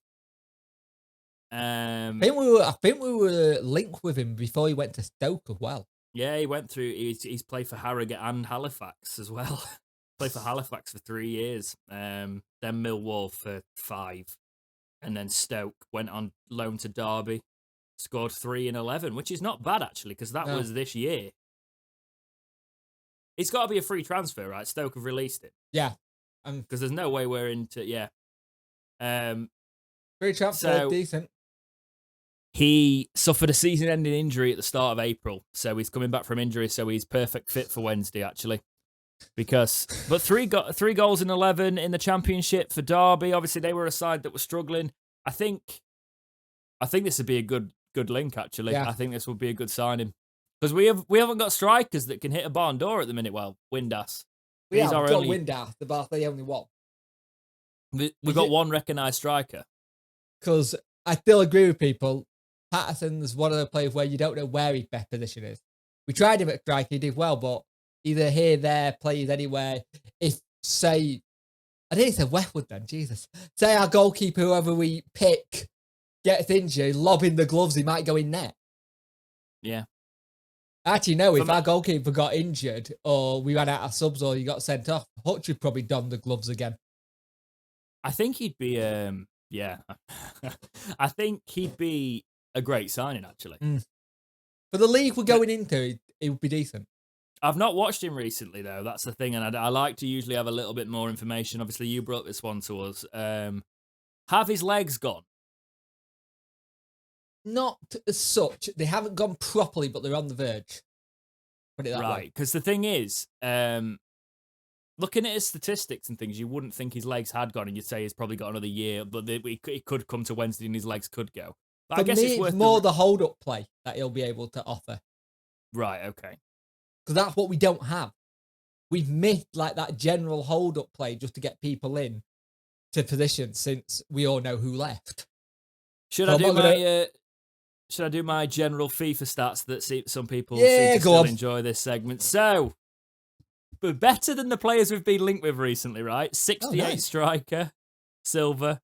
I think we were linked with him before he went to Stoke as well. Yeah, he went through. He's played for Harrogate and Halifax as well. Played for Halifax for 3 years. Then Millwall for 5, and then Stoke. Went on loan to Derby. Scored 3 in 11, which is not bad actually, because that was this year. It's got to be a free transfer, right? Stoke have released it. Yeah. Because there's no way we're into... Yeah. Free transfer, decent. He suffered a season-ending injury at the start of April, so he's coming back from injury, so he's perfect fit for Wednesday, actually. But three goals in 11 in the Championship for Derby. Obviously, they were a side that was struggling. I think this would be a good link, actually. Yeah. I think this would be a good signing. Because we haven't got strikers that can hit a barn door at the minute. Well, Windass. We've got Windass, but the only one. We've got one recognised striker. Because I still agree with people. Patterson's one of the players where you don't know where his best position is. We tried him at striker, he did well, but either here, there, plays anywhere. If, say, I didn't say Westwood then, Jesus. Say our goalkeeper, whoever we pick, gets injured, lobbing the gloves, he might go in net. Yeah. Actually, no, if our goalkeeper got injured, or we ran out of subs, or you got sent off, Hutch would probably don the gloves again. I think he'd be, yeah. I think he'd be a great signing, actually. For the league we're going into, it would be decent. I've not watched him recently, though. That's the thing, and I like to usually have a little bit more information. Obviously, you brought this one to us. Have his legs gone? Not as such. They haven't gone properly, but they're on the verge. Put it that way. Right, because the thing is, looking at his statistics and things, you wouldn't think his legs had gone, and you'd say he's probably got another year, but it could come to Wednesday and his legs could go. But For I guess me, it's worth more the hold-up play that he'll be able to offer. Right, okay. Because that's what we don't have. We've missed like that general hold-up play just to get people in to position since we all know who left. Should I do my general FIFA stats that some people seem to still enjoy this segment? So, but better than the players we've been linked with recently, right? 68 striker, silver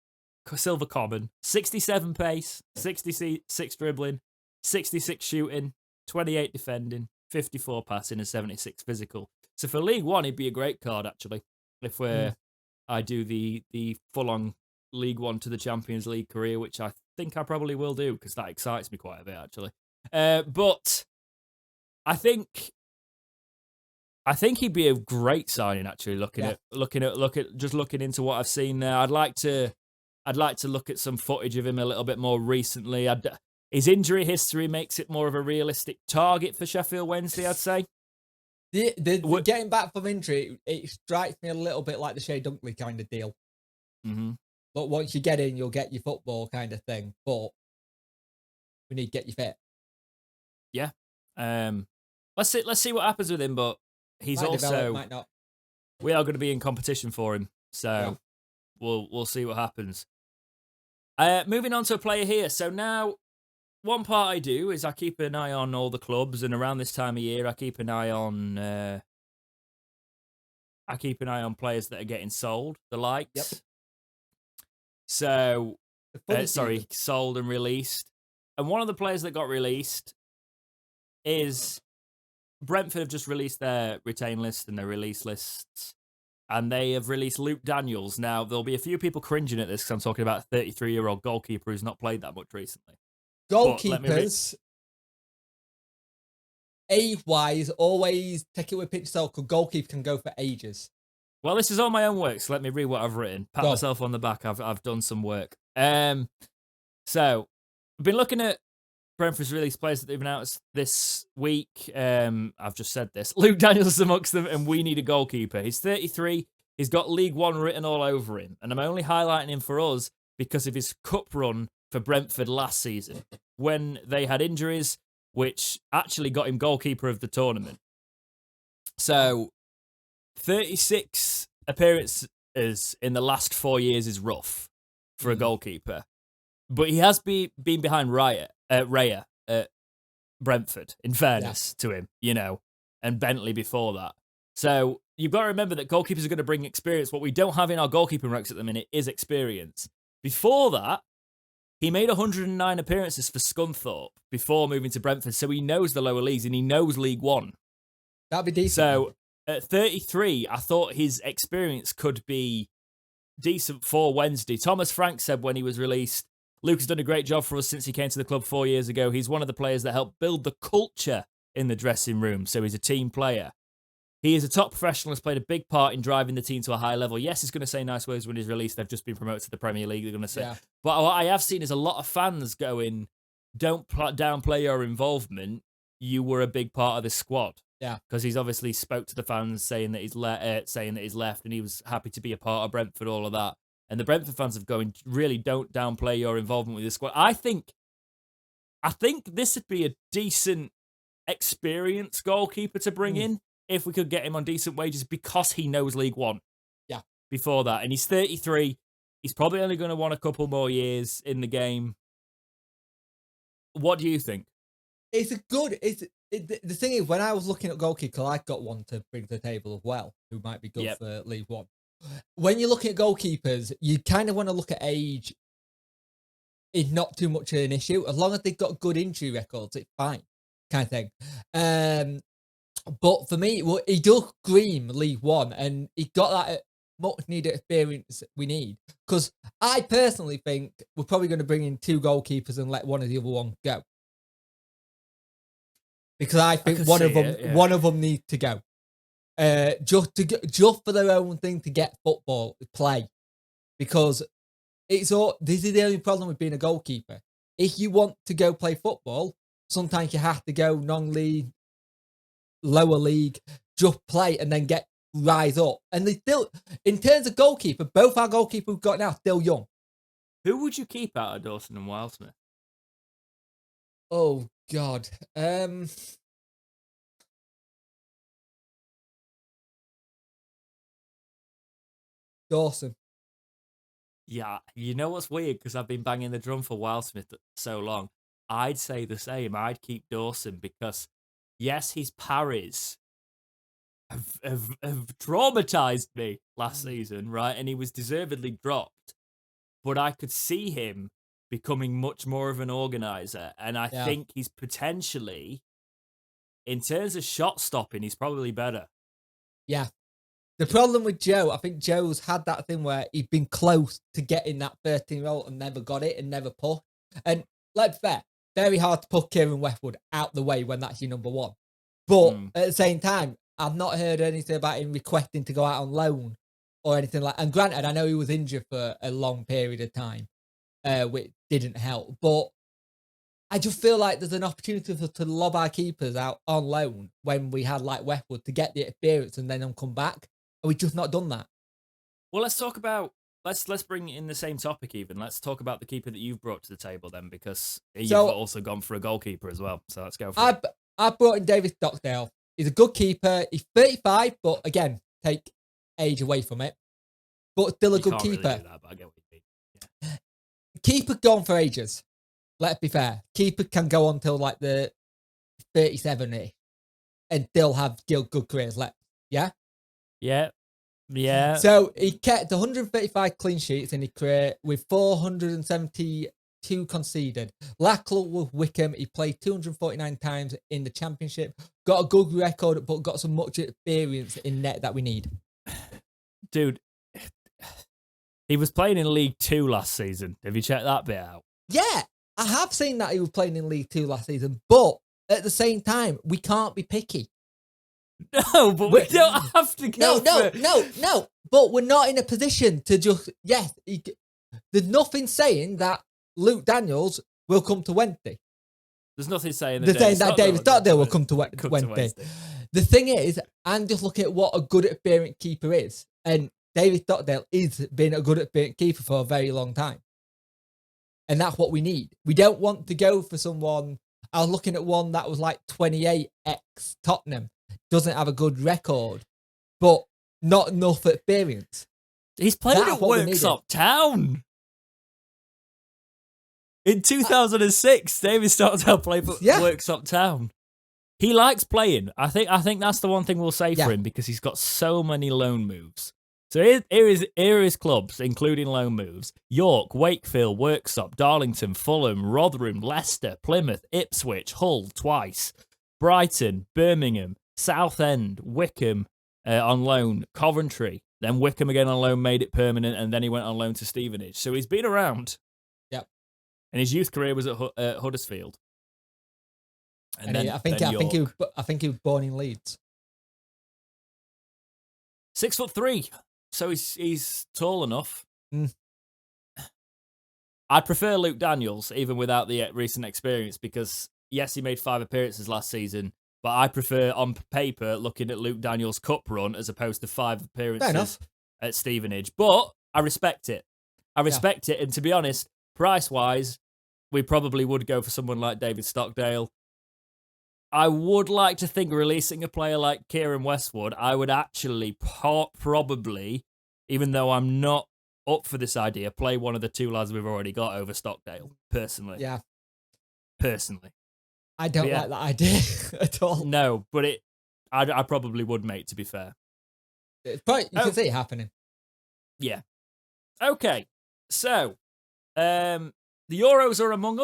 common, 67 pace, 66 dribbling, 66 shooting, 28 defending, 54 passing, and 76 physical. So for League One, he'd be a great card, actually, if I do the full-on League One to the Champions League career, which I think I probably will do, because that excites me quite a bit, actually. But I think he'd be a great signing, actually, looking into what I've seen there. I'd like to look at some footage of him a little bit more recently. His injury history makes it more of a realistic target for Sheffield Wednesday, I'd say. Getting back from injury, it strikes me a little bit like the Shea Dunkley kind of deal. Mm-hmm. But once you get in, you'll get your football kind of thing. But we need to get you fit. Yeah. Let's see what happens with him. But he's might develop, might not. We are going to be in competition for him, so we'll see what happens. Moving on to a player here. So now, one part I do is I keep an eye on all the clubs, and around this time of year, I keep an eye on players that are getting sold, the likes. Yep. So, sold and released. And one of the players that got released is Brentford have just released their retain list and their release lists. And they have released Luke Daniels. Now, there'll be a few people cringing at this because I'm talking about a 33-year-old goalkeeper who's not played that much recently. Goalkeepers, age-wise, always take it with a pinch of salt because goalkeeper can go for ages. Well, this is all my own work, so let me read what I've written. Pat myself on the back. I've done some work. So, I've been looking at Brentford's release players that they've announced this week. I've just said this. Luke Daniels is amongst them, and we need a goalkeeper. He's 33. He's got League One written all over him, and I'm only highlighting him for us because of his cup run for Brentford last season when they had injuries, which actually got him goalkeeper of the tournament. So, 36 appearances in the last 4 years is rough for a goalkeeper. But he has been behind Raya at Brentford, in fairness to him, and Bentley before that. So you've got to remember that goalkeepers are going to bring experience. What we don't have in our goalkeeping ranks at the minute is experience. Before that, he made 109 appearances for Scunthorpe before moving to Brentford, so he knows the lower leagues and he knows League One. That'd be decent. So at 33, I thought his experience could be decent for Wednesday. Thomas Frank said when he was released, Luke has done a great job for us since he came to the club 4 years ago. He's one of the players that helped build the culture in the dressing room, so he's a team player. He is a top professional, has played a big part in driving the team to a high level. Yes, he's going to say nice words when he's released. They've just been promoted to the Premier League, they're going to say. Yeah. But what I have seen is a lot of fans going, don't downplay your involvement. You were a big part of this squad. Yeah. Because he's obviously spoke to the fans saying that he's left and he was happy to be a part of Brentford, all of that. And the Brentford fans have going, really don't downplay your involvement with this squad. I think this would be a decent experienced goalkeeper to bring in if we could get him on decent wages because he knows League One. Yeah. Before that. And he's 33. He's probably only going to want a couple more years in the game. What do you think? The thing is, when I was looking at goalkeeper, I got one to bring to the table as well, who might be good for League One. When you're looking at goalkeepers, you kind of want to look at age. It's not too much of an issue. As long as they've got good injury records, it's fine, kind of thing. But for me, well, he does scream League One, and he got that much needed experience we need. Because I personally think we're probably going to bring in 2 goalkeepers and let one of the other one go. Because I think one of them needs to go, just for their own thing to get football play, because this is the only problem with being a goalkeeper. If you want to go play football, sometimes you have to go non-league, lower league, just play and then rise up. And they still, in terms of goalkeeper, both our goalkeepers we've got now are still young. Who would you keep out of Dawson and Wildsmith? Oh God. Dawson. Yeah, you know what's weird? Because I've been banging the drum for Wildsmith so long. I'd say the same. I'd keep Dawson because, yes, his parries have traumatized me last season, right? And he was deservedly dropped. But I could see him becoming much more of an organizer. And I think he's potentially, in terms of shot stopping, he's probably better. Yeah. The problem with Joe, I think Joe's had that thing where he'd been close to getting that 13 role and never got it and never pushed. And let's be fair, very hard to put Kieran Westwood out the way when that's your number one. But at the same time, I've not heard anything about him requesting to go out on loan or anything like. And granted, I know he was injured for a long period of time, which didn't help. But I just feel like there's an opportunity to lob our keepers out on loan when we had like Westwood to get the experience and then them come back. And we've just not done that. Well, let's talk about let's bring in the same topic even. Let's talk about the keeper that you've brought to the table then, because you've also gone for a goalkeeper as well. So let's go for it. I brought in David Stockdale. He's a good keeper. He's 35, but again, take age away from it. But still a good keeper. Really do that, but I get what you mean. Yeah. Keeper gone for ages. Let's be fair. Keeper can go on till like the 37-ish and still have good careers left. Yeah? Yeah. So he kept 135 clean sheets in his career with 472 conceded. Last club was Wickham. He played 249 times in the Championship. Got a good record, but got some much experience in net that we need. Dude, he was playing in League 2 last season. Have you checked that bit out? Yeah, I have seen that he was playing in League 2 last season, but at the same time, we can't be picky. No, but we don't have to go. No. But we're not in a position to just. Yes, there's nothing saying that Luke Daniels will come to Wednesday. There's nothing saying that David Stockdale will come to Wednesday. The thing is, I'm just looking at what a good experienced keeper is, and David Stockdale is been a good experienced keeper for a very long time, and that's what we need. We don't want to go for someone. I was looking at one that was like 28 ex Tottenham. Doesn't have a good record, but not enough experience. He's played at Worksop Town. In 2006, David Stockdale played for Worksop Town. He likes playing. I think that's the one thing we'll say for him, because he's got so many loan moves. So here are his clubs, including loan moves: York, Wakefield, Worksop, Darlington, Fulham, Rotherham, Leicester, Plymouth, Ipswich, Hull twice, Brighton, Birmingham, Southend, Wickham on loan, Coventry, then Wickham again on loan, made it permanent, and then he went on loan to Stevenage. So he's been around. Yep. And his youth career was at Huddersfield. I think he was born in Leeds. 6'3", so he's tall enough. Mm. I'd prefer Luke Daniels, even without the recent experience, because yes, he made 5 appearances last season, but I prefer on paper looking at Luke Daniels' cup run as opposed to 5 appearances at Stevenage. But I respect it. I respect it, and to be honest, price-wise, we probably would go for someone like David Stockdale. I would like to think releasing a player like Kieran Westwood, I would actually probably, even though I'm not up for this idea, play one of the 2 lads we've already got over Stockdale, personally. Yeah. Personally. I don't like that idea at all. No, but I probably would, mate, to be fair. You can see it happening. Yeah. Okay. So, the Euros are upon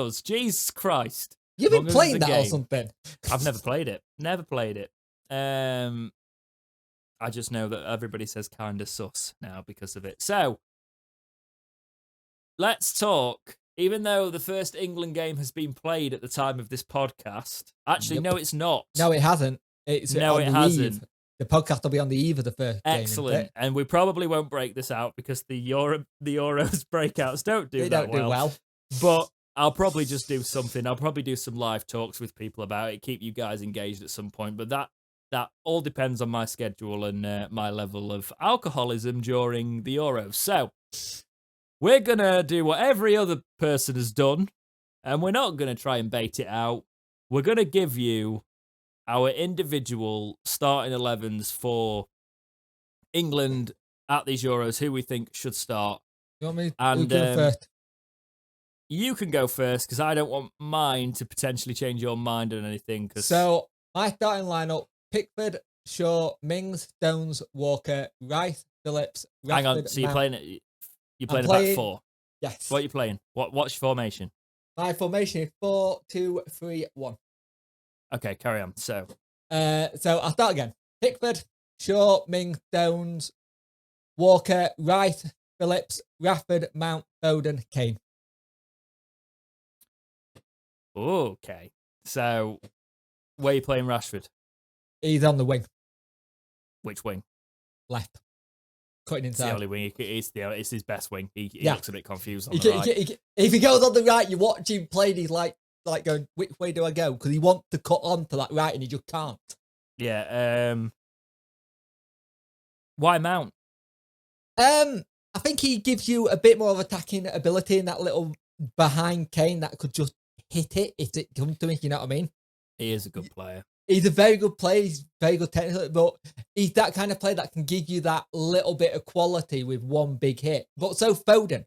us. Jesus Christ. You've been playing that or something. I've never played it. Never played it. I just know that everybody says kind of sus now because of it. So, let's talk. Even though the first England game has been played at the time of this podcast. Actually, no, it's not. No, it hasn't. It hasn't. The podcast will be on the eve of the first game. Excellent. And we probably won't break this out because the Euros breakouts don't do well. But I'll probably just do something. I'll probably do some live talks with people about it, keep you guys engaged at some point. But that all depends on my schedule and my level of alcoholism during the Euros. So we're going to do what every other person has done, and we're not going to try and bait it out. We're going to give you our individual starting 11s for England at these Euros, who we think should start. You want me to go first? You can go first, because I don't want mine to potentially change your mind on anything. So, my starting lineup, Pickford, Shaw, Mings, Stones, Walker, Rice, Phillips, Rashford, hang on, so you're playing a back 4? Yes. What are you playing? What's your formation? My formation is 4-2-3-1. Okay, carry on. So I'll start again. Pickford, Shaw, Mings, Stones, Walker, Rice, Phillips, Rashford, Mount, Foden, Kane. Okay. So, where are you playing Rashford? He's on the wing. Which wing? Left. Cutting inside. It's the only wing. It's his best wing. He looks a bit confused on the right. If he goes on the right, you watch him play, and he's like going, which way do I go? Because he wants to cut on to that right, and he just can't. Yeah. Why Mount? I think he gives you a bit more of attacking ability in that little behind Kane that could just hit it if it comes to him, you know what I mean? He is a good player. He's a very good player. He's very good technically, but he's that kind of player that can give you that little bit of quality with one big hit. But so Foden,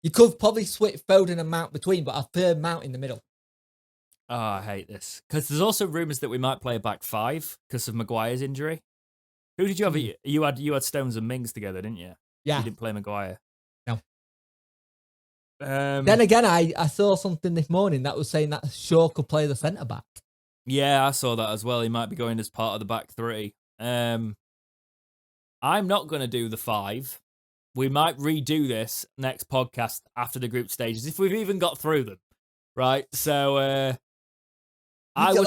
you could probably switch Foden and Mount between, but I prefer Mount in the middle. Oh, I hate this. Because there's also rumours that we might play a back 5 because of Maguire's injury. Who did you have? You had Stones and Mings together, didn't you? Yeah. You didn't play Maguire. No. Then again, I saw something this morning that was saying that Shaw could play the centre-back. Yeah, I saw that as well. He might be going as part of the back 3. I'm not going to do the 5. We might redo this next podcast after the group stages, if we've even got through them. Right? So, I would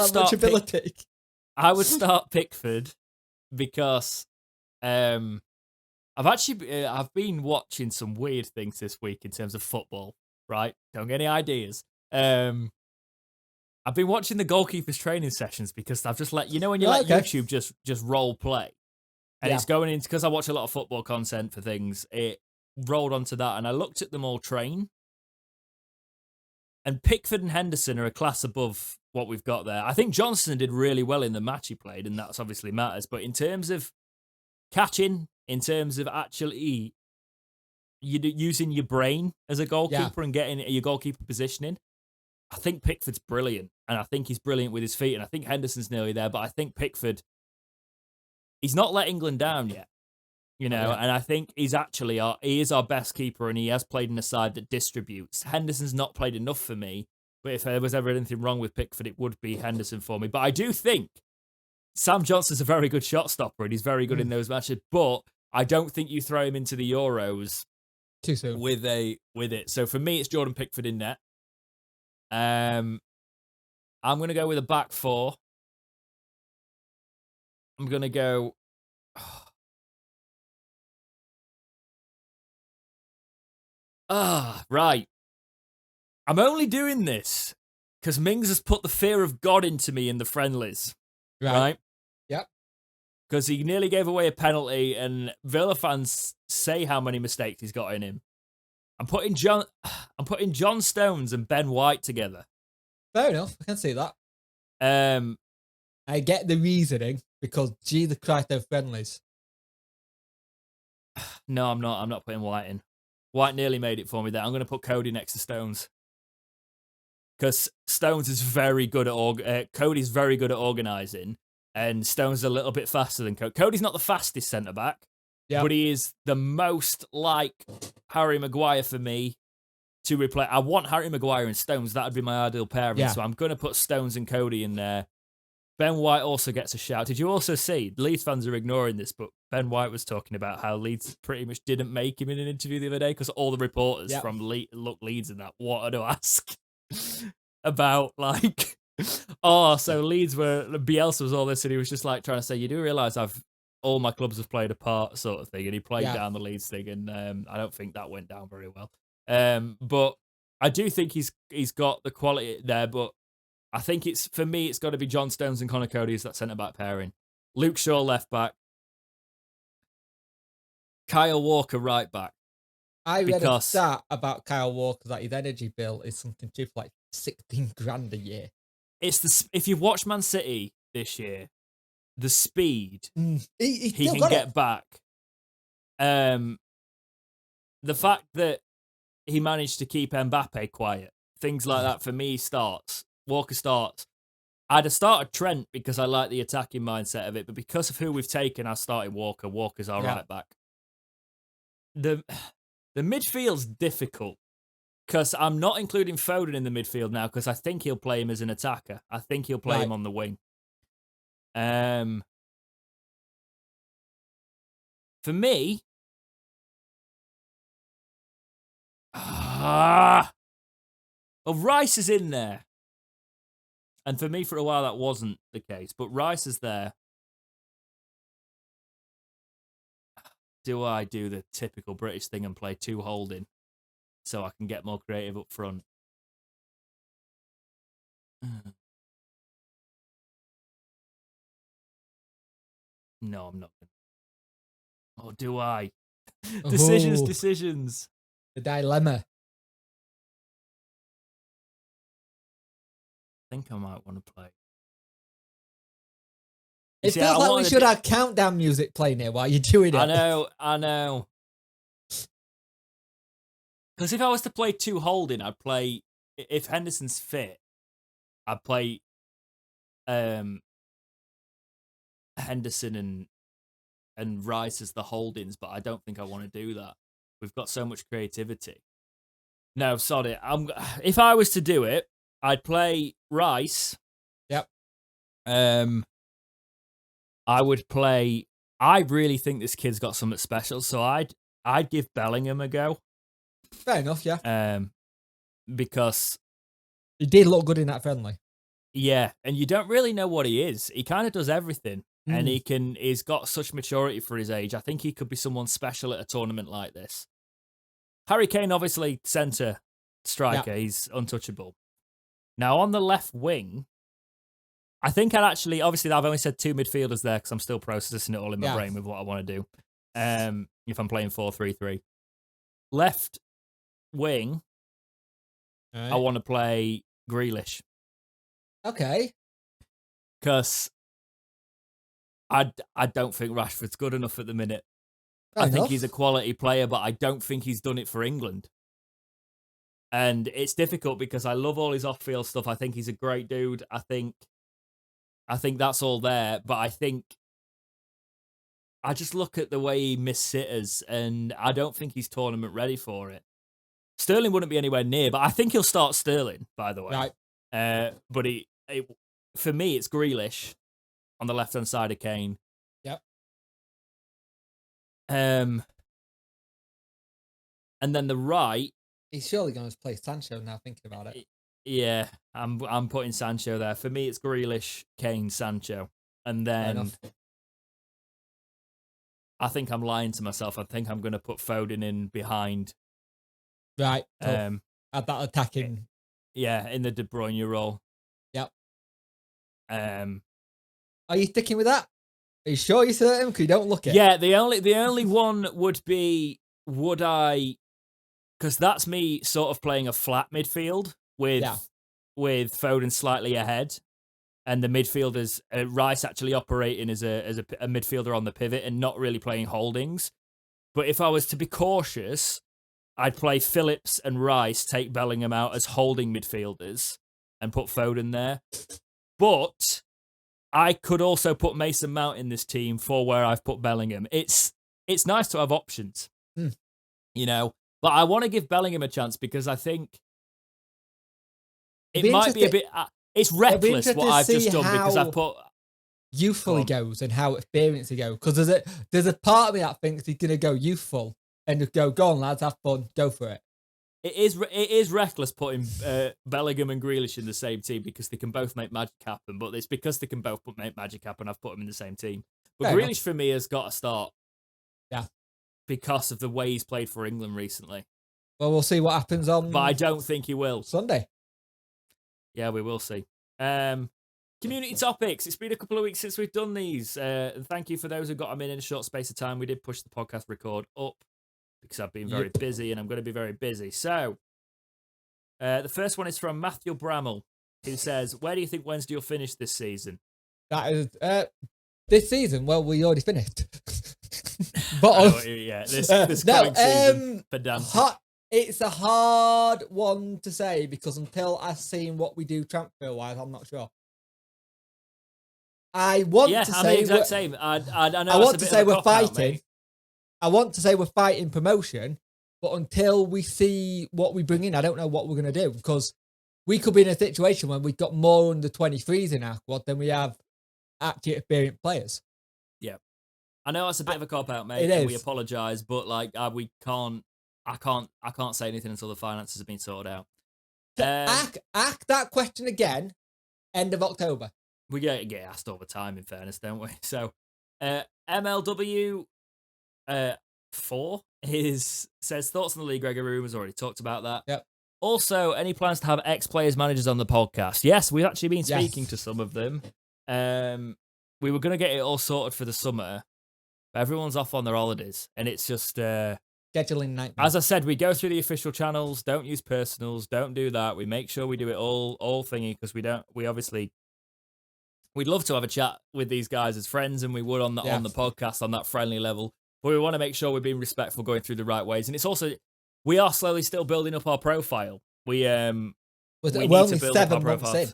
start Pickford because I've been watching some weird things this week in terms of football, right? Don't get any ideas. I've been watching the goalkeepers training sessions because I've just let, when you let YouTube just role play, and it's going into, because I watch a lot of football content for things, it rolled onto that, and I looked at them all train, and Pickford and Henderson are a class above what we've got there. I think Johnson did really well in the match he played, and that's obviously matters, but in terms of catching, in terms of actually using your brain as a goalkeeper and getting your goalkeeper positioning, I think Pickford's brilliant, and I think he's brilliant with his feet, and I think Henderson's nearly there, but I think Pickford, he's not let England down yet, and I think he is our best keeper, and he has played in a side that distributes. Henderson's not played enough for me, but if there was ever anything wrong with Pickford, it would be Henderson for me. But I do think Sam Johnson's a very good shot stopper, and he's very good in those matches, but I don't think you throw him into the Euros too soon with it. So for me, it's Jordan Pickford in net. I'm going to go with a back 4. I'm going to go... right. I'm only doing this because Mings has put the fear of God into me in the friendlies. Right? Yep. Because he nearly gave away a penalty, and Villa fans say how many mistakes he's got in him. I'm putting John Stones and Ben White together. Fair enough. I can see that. I get the reasoning because the Christ, they're friendlies. No, I'm not. I'm not putting White in. White nearly made it for me there. I'm going to put Cody next to Stones. Because Stones is very good at... Cody's very good at organising, and Stones is a little bit faster than Cody. Cody's not the fastest centre-back, but he is the most like Harry Maguire for me to replay. I want Harry Maguire and Stones. That would be my ideal pairing, so I'm going to put Stones and Cody in there. Ben White also gets a shout. Did you also see, Leeds fans are ignoring this, but Ben White was talking about how Leeds pretty much didn't make him in an interview the other day because all the reporters from Leeds and that wanted to ask about, like, so Leeds were... Bielsa was all this, and he was just, like, trying to say, you do realise all my clubs have played a part, sort of thing, and he played down the Leeds thing, and I don't think that went down very well. But I do think he's got the quality there, but I think for me, it's got to be John Stones and Connor Cody as that centre-back pairing. Luke Shaw, left-back. Kyle Walker, right-back. I read a stat about Kyle Walker that his energy bill is something cheap, like 16 grand a year. If you watch Man City this year, the speed he can get back. The fact that he managed to keep Mbappe quiet, things like that, for me, Walker starts. I'd have started Trent because I like the attacking mindset of it, but because of who we've taken, I started Walker. Walker's our right back. The midfield's difficult because I'm not including Foden in the midfield now because I think he'll play him as an attacker. I think he'll play him on the wing. For me, well, Rice is in there. And for me, for a while, that wasn't the case. But Rice is there. Do I do the typical British thing and play 2 holding so I can get more creative up front? No, I'm not. Or do I? Decisions. The dilemma. I think I might want to play. It feels like we should have countdown music playing here while you're doing it. I know. Because if I was to play 2 holding, I'd play... If Henderson's fit, I'd play Henderson and Rice as the holdings, but I don't think I want to do that. We've got so much creativity. No, sorry. If I was to do it, I'd play Rice. Yep. I would play... I really think this kid's got something special, so I'd give Bellingham a go. Fair enough, yeah. Because... He did look good in that friendly. Yeah, and you don't really know what he is. He kind of does everything, and he's got such maturity for his age. I think he could be someone special at a tournament like this. Harry Kane, obviously, centre striker. Yeah. He's untouchable. Now, on the left wing, I think I'd actually... Obviously, I've only said 2 midfielders there because I'm still processing it all in my brain with what I want to do. If I'm playing 4-3-3. Left wing, I want to play Grealish. Okay. Because I don't think Rashford's good enough at the minute. I think he's a quality player, but I don't think he's done it for England. And it's difficult because I love all his off-field stuff. I think he's a great dude. I think that's all there, but I think I just look at the way he missed sitters, and I don't think he's tournament ready for it. Sterling wouldn't be anywhere near, but I think he'll start Sterling, by the way. Right. But for me, it's Grealish on the left-hand side of Kane. Yep. And then the right... He's surely going to play Sancho now, thinking about it. Yeah, I'm putting Sancho there. For me, it's Grealish, Kane, Sancho. And then I think I'm lying to myself. I think I'm going to put Foden in behind. Right. Cool. At that attacking. Yeah, in the De Bruyne role. Yep. Are you sticking with that? Are you sure you're certain? Because you don't look it. Yeah, the only one would be, would I... Because that's me sort of playing a flat midfield with Foden slightly ahead, and the midfielders, Rice actually operating as a midfielder on the pivot and not really playing holdings. But if I was to be cautious, I'd play Phillips and Rice, take Bellingham out as holding midfielders, and put Foden there. But I could also put Mason Mount in this team for where I've put Bellingham. It's nice to have options, you know. But I want to give Bellingham a chance because I think it might be a bit... it's reckless what I've just done because I've put... youthful he goes and how experienced he goes. Because there's a part of me that thinks he's going to go youthful and just go on, lads, have fun, go for it. It is reckless putting Bellingham and Grealish in the same team because they can both make magic happen. But it's because they can both make magic happen, I've put them in the same team. But Grealish, for me, has got to start. Yeah. Because of the way he's played for England recently. Well, we'll see what happens on... But I don't think he will. Sunday. Yeah, we will see. Community topics. It's been a couple of weeks since we've done these. Thank you for those who got them in a short space of time. We did push the podcast record up because I've been very busy and I'm going to be very busy. So, the first one is from Matthew Bramall, who says, where do you think Wednesday will finish this season? That is... this season? Well, we already finished. But this coming season, pedantic. It's a hard one to say because until I've seen what we do transfer-wise, I'm not sure. I want to say the exact same. I know. I want to say we're fighting. I want to say we're fighting promotion, but until we see what we bring in, I don't know what we're going to do because we could be in a situation where we've got more under 23s in our squad than we have actually experienced players. Yeah, I know that's a bit of a cop out, mate. And we apologise, but like we can't. I can't say anything until the finances have been sorted out. Ask that question again. End of October. We get asked all the time, in fairness, don't we? So, MLW 4 says thoughts on the league. Gregor Room has already talked about that. Yep. Also, any plans to have ex-players managers on the podcast? Yes, we've actually been speaking to some of them. We were going to get it all sorted for the summer, but everyone's off on their holidays, and it's just scheduling nightmare. As I said, we go through the official channels. Don't use personals. Don't do that. We make sure we do it all thingy because we'd love to have a chat with these guys as friends, and we would on the podcast on that friendly level. But we want to make sure we're being respectful, going through the right ways, and it's also we are slowly still building up our profile. We need to build up our profile. In.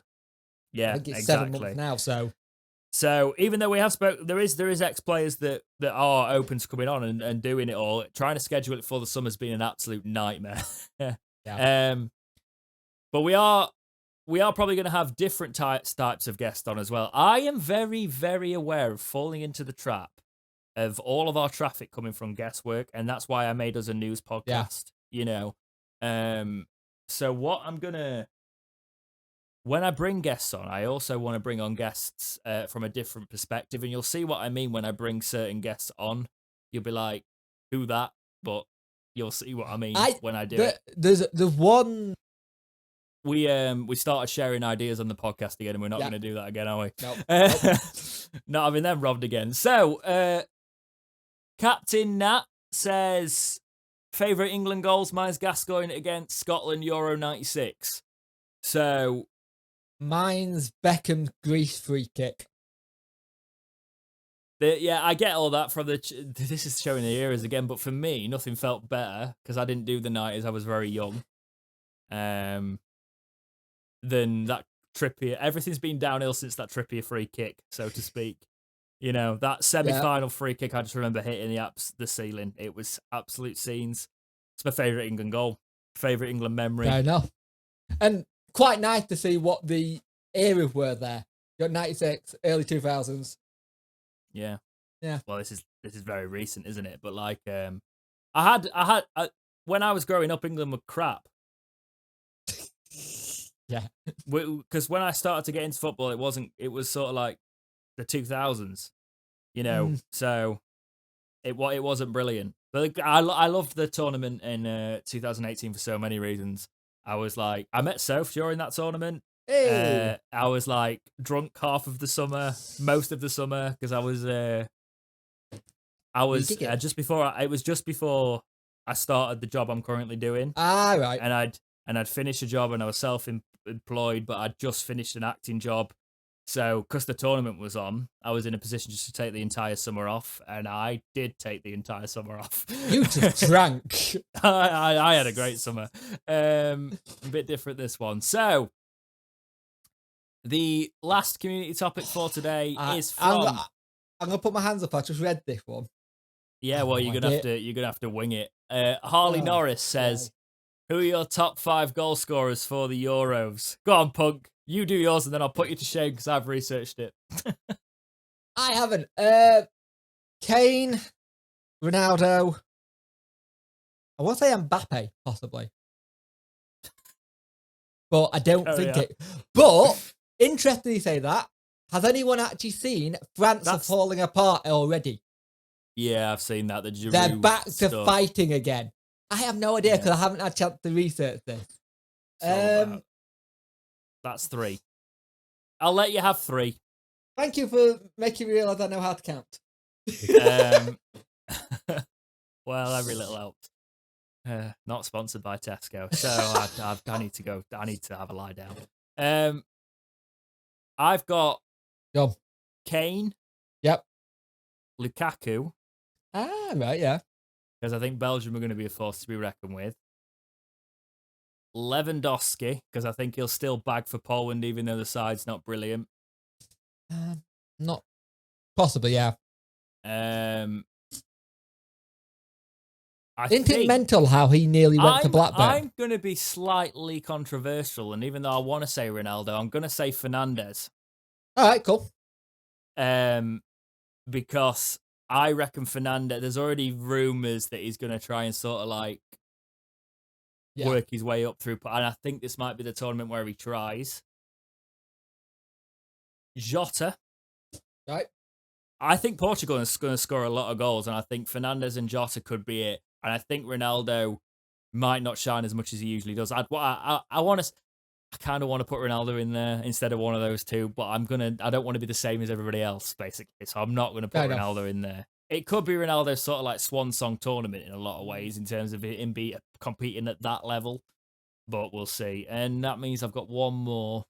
Yeah, I think it's exactly 7 months now. So even though we have spoke, there is ex players that are open to coming on and doing it all. Trying to schedule it for the summer has been an absolute nightmare. But we are probably going to have different types of guests on as well. I am very, very aware of falling into the trap of all of our traffic coming from guesswork, and that's why I made us a news podcast. You know, so what I'm gonna. When I bring guests on, I also want to bring on guests from a different perspective, and you'll see what I mean when I bring certain guests on. You'll be like, who that? But you'll see what I mean when I do it. There's one... We started sharing ideas on the podcast again, and we're not going to do that again, are we? Nope. Not having them robbed again. So, Captain Nat says, favourite England goals, mine's Gascoigne against Scotland, Euro 96. So... mine's Beckham's Greece free kick. I get all that from this is showing the eras again, but for me, nothing felt better because I didn't do the 90s. I was very young. Than that Trippier. Everything's been downhill since that Trippier free kick, so to speak. You know, that semi-final free kick, I just remember hitting the ceiling. It was absolute scenes. It's my favourite England goal. Favourite England memory. I know. And quite nice to see what the eras were there. You got 96, early 2000s. Yeah. Yeah. Well, this is very recent, isn't it? But like, I had when I was growing up, England were crap. Yeah. Because when I started to get into football, it was sort of like the 2000s, you know. So it wasn't brilliant. But I loved the tournament in 2018 for so many reasons. I was like, I met Soph during that tournament. Hey, I was like drunk half of the summer, most of the summer, because I was ridiculous. it was just before I started the job I'm currently doing, Ah, right. and I'd finished a job and I was self-employed, but I'd just finished an acting job. So, because the tournament was on, I was in a position just to take the entire summer off, and I did take the entire summer off. You just drank. I had a great summer. A bit different this one. So, the last community topic for today is from. I'm gonna put my hands up. I just read this one. Yeah, Oh, well, no idea. you're gonna have to wing it. Harley Oh, Norris says, "Who are your top 5 goal scorers for the Euros?" Go on, Pug. You do yours, and then I'll put you to shame because I've researched it. I haven't. Kane, Ronaldo. I want to say Mbappe, possibly, but I don't think it. But interesting you say that. Has anyone actually seen France are falling apart already? Yeah, I've seen that. They're back to fighting again. I have no idea because I haven't had a chance to research this. That's 3. I'll let you have 3. Thank you for making me realise I know how to count. Well, every little helps. Not sponsored by Tesco, so I need to go. I need to have a lie down. I've got Kane. Yep. Lukaku. Ah, right, yeah. Because I think Belgium are going to be a force to be reckoned with. Lewandowski, because I think he'll still bag for Poland, even though the side's not brilliant. Not possibly, yeah. Isn't it mental how he nearly went to Blackburn? I'm going to be slightly controversial, and even though I want to say Ronaldo, I'm going to say Fernandes. All right, cool. Because I reckon Fernandes, there's already rumours that he's going to try and sort of like work his way up through, and I think this might be the tournament where he tries. Jota. Right. I think Portugal is going to score a lot of goals, and I think Fernandes and Jota could be it. And I think Ronaldo might not shine as much as he usually does. I kind of want to put Ronaldo in there instead of one of those two, but I don't want to be the same as everybody else, basically. So I'm not going to put Ronaldo in there. It could be Ronaldo's sort of like swan song tournament in a lot of ways in terms of him competing at that level, but we'll see. And that means I've got one more.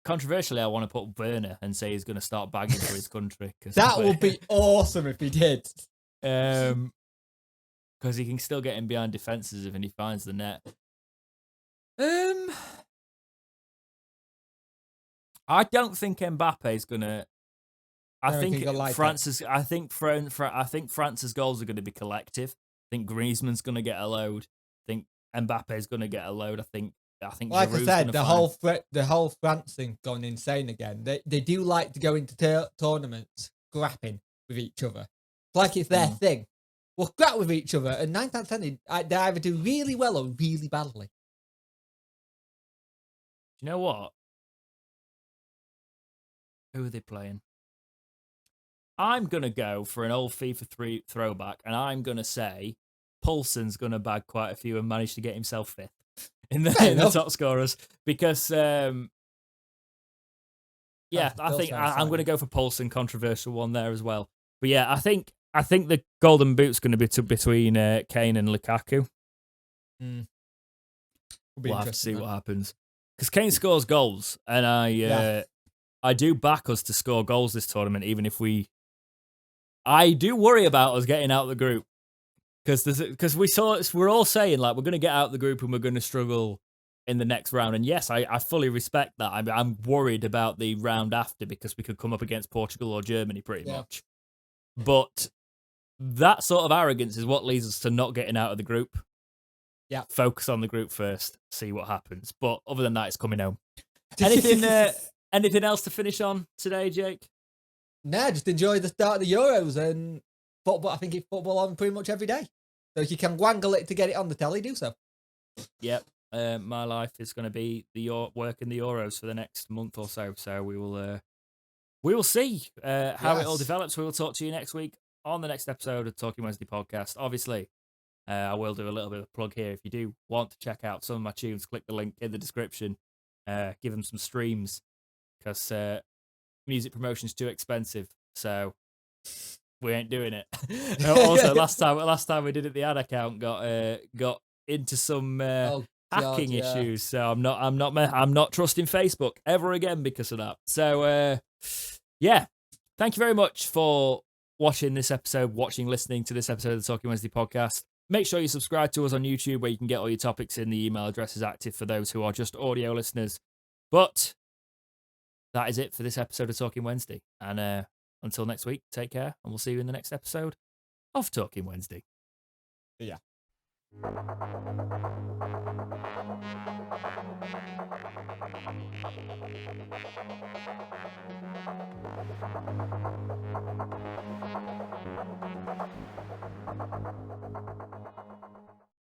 Controversially, I want to put Werner and say he's going to start bagging for his country. That would be awesome if he did. Because he can still get in behind defences if he finds the net. I don't think Mbappe's gonna. I think France's goals are going to be collective. I think Griezmann's going to get a load. I think Mbappe's going to get a load. I think. Like Giroud's I said, the whole France thing gone insane again. They do like to go into tournaments scrapping with each other. It's like it's their thing. We'll scrap with each other, and 9 times 10 they either do really well or really badly. You know what? Who are they playing? I'm going to go for an old FIFA 3 throwback, and I'm going to say Poulsen's going to bag quite a few and manage to get himself 5th in the top scorers. Because, I think I'm going to go for Poulsen, controversial one there as well. But yeah, I think the golden boot's going to be between Kane and Lukaku. We'll have to see what happens. Because Kane scores goals, and I do back us to score goals this tournament, even if I do worry about us getting out of the group. Because we're all saying like we're going to get out of the group and we're going to struggle in the next round. And yes, I fully respect that. I'm worried about the round after because we could come up against Portugal or Germany pretty much. But that sort of arrogance is what leads us to not getting out of the group. Yeah, focus on the group first, see what happens. But other than that, it's coming home. Anything else to finish on today, Jake? Nah, just enjoy the start of the Euros and football. I think it's football on pretty much every day. So if you can wangle it to get it on the telly, do so. Yep. My life is going to be work in the Euros for the next month or so. So we will we will see how it all Yes. develops. We will talk to you next week on the next episode of Talking Wednesday podcast. Obviously, I will do a little bit of a plug here. If you do want to check out some of my tunes, click the link in the description. Give them some streams, because music promotion's too expensive. So we ain't doing it. Also, last time we did it, the ad account got into some hacking issues. So I'm not trusting Facebook ever again because of that. So yeah, thank you very much for watching, listening to this episode of the Talking Wednesday podcast. Make sure you subscribe to us on YouTube, where you can get all your topics in. The email address is active for those who are just audio listeners. But that is it for this episode of Talking Wednesday. And until next week, take care, and we'll see you in the next episode of Talking Wednesday. Yeah.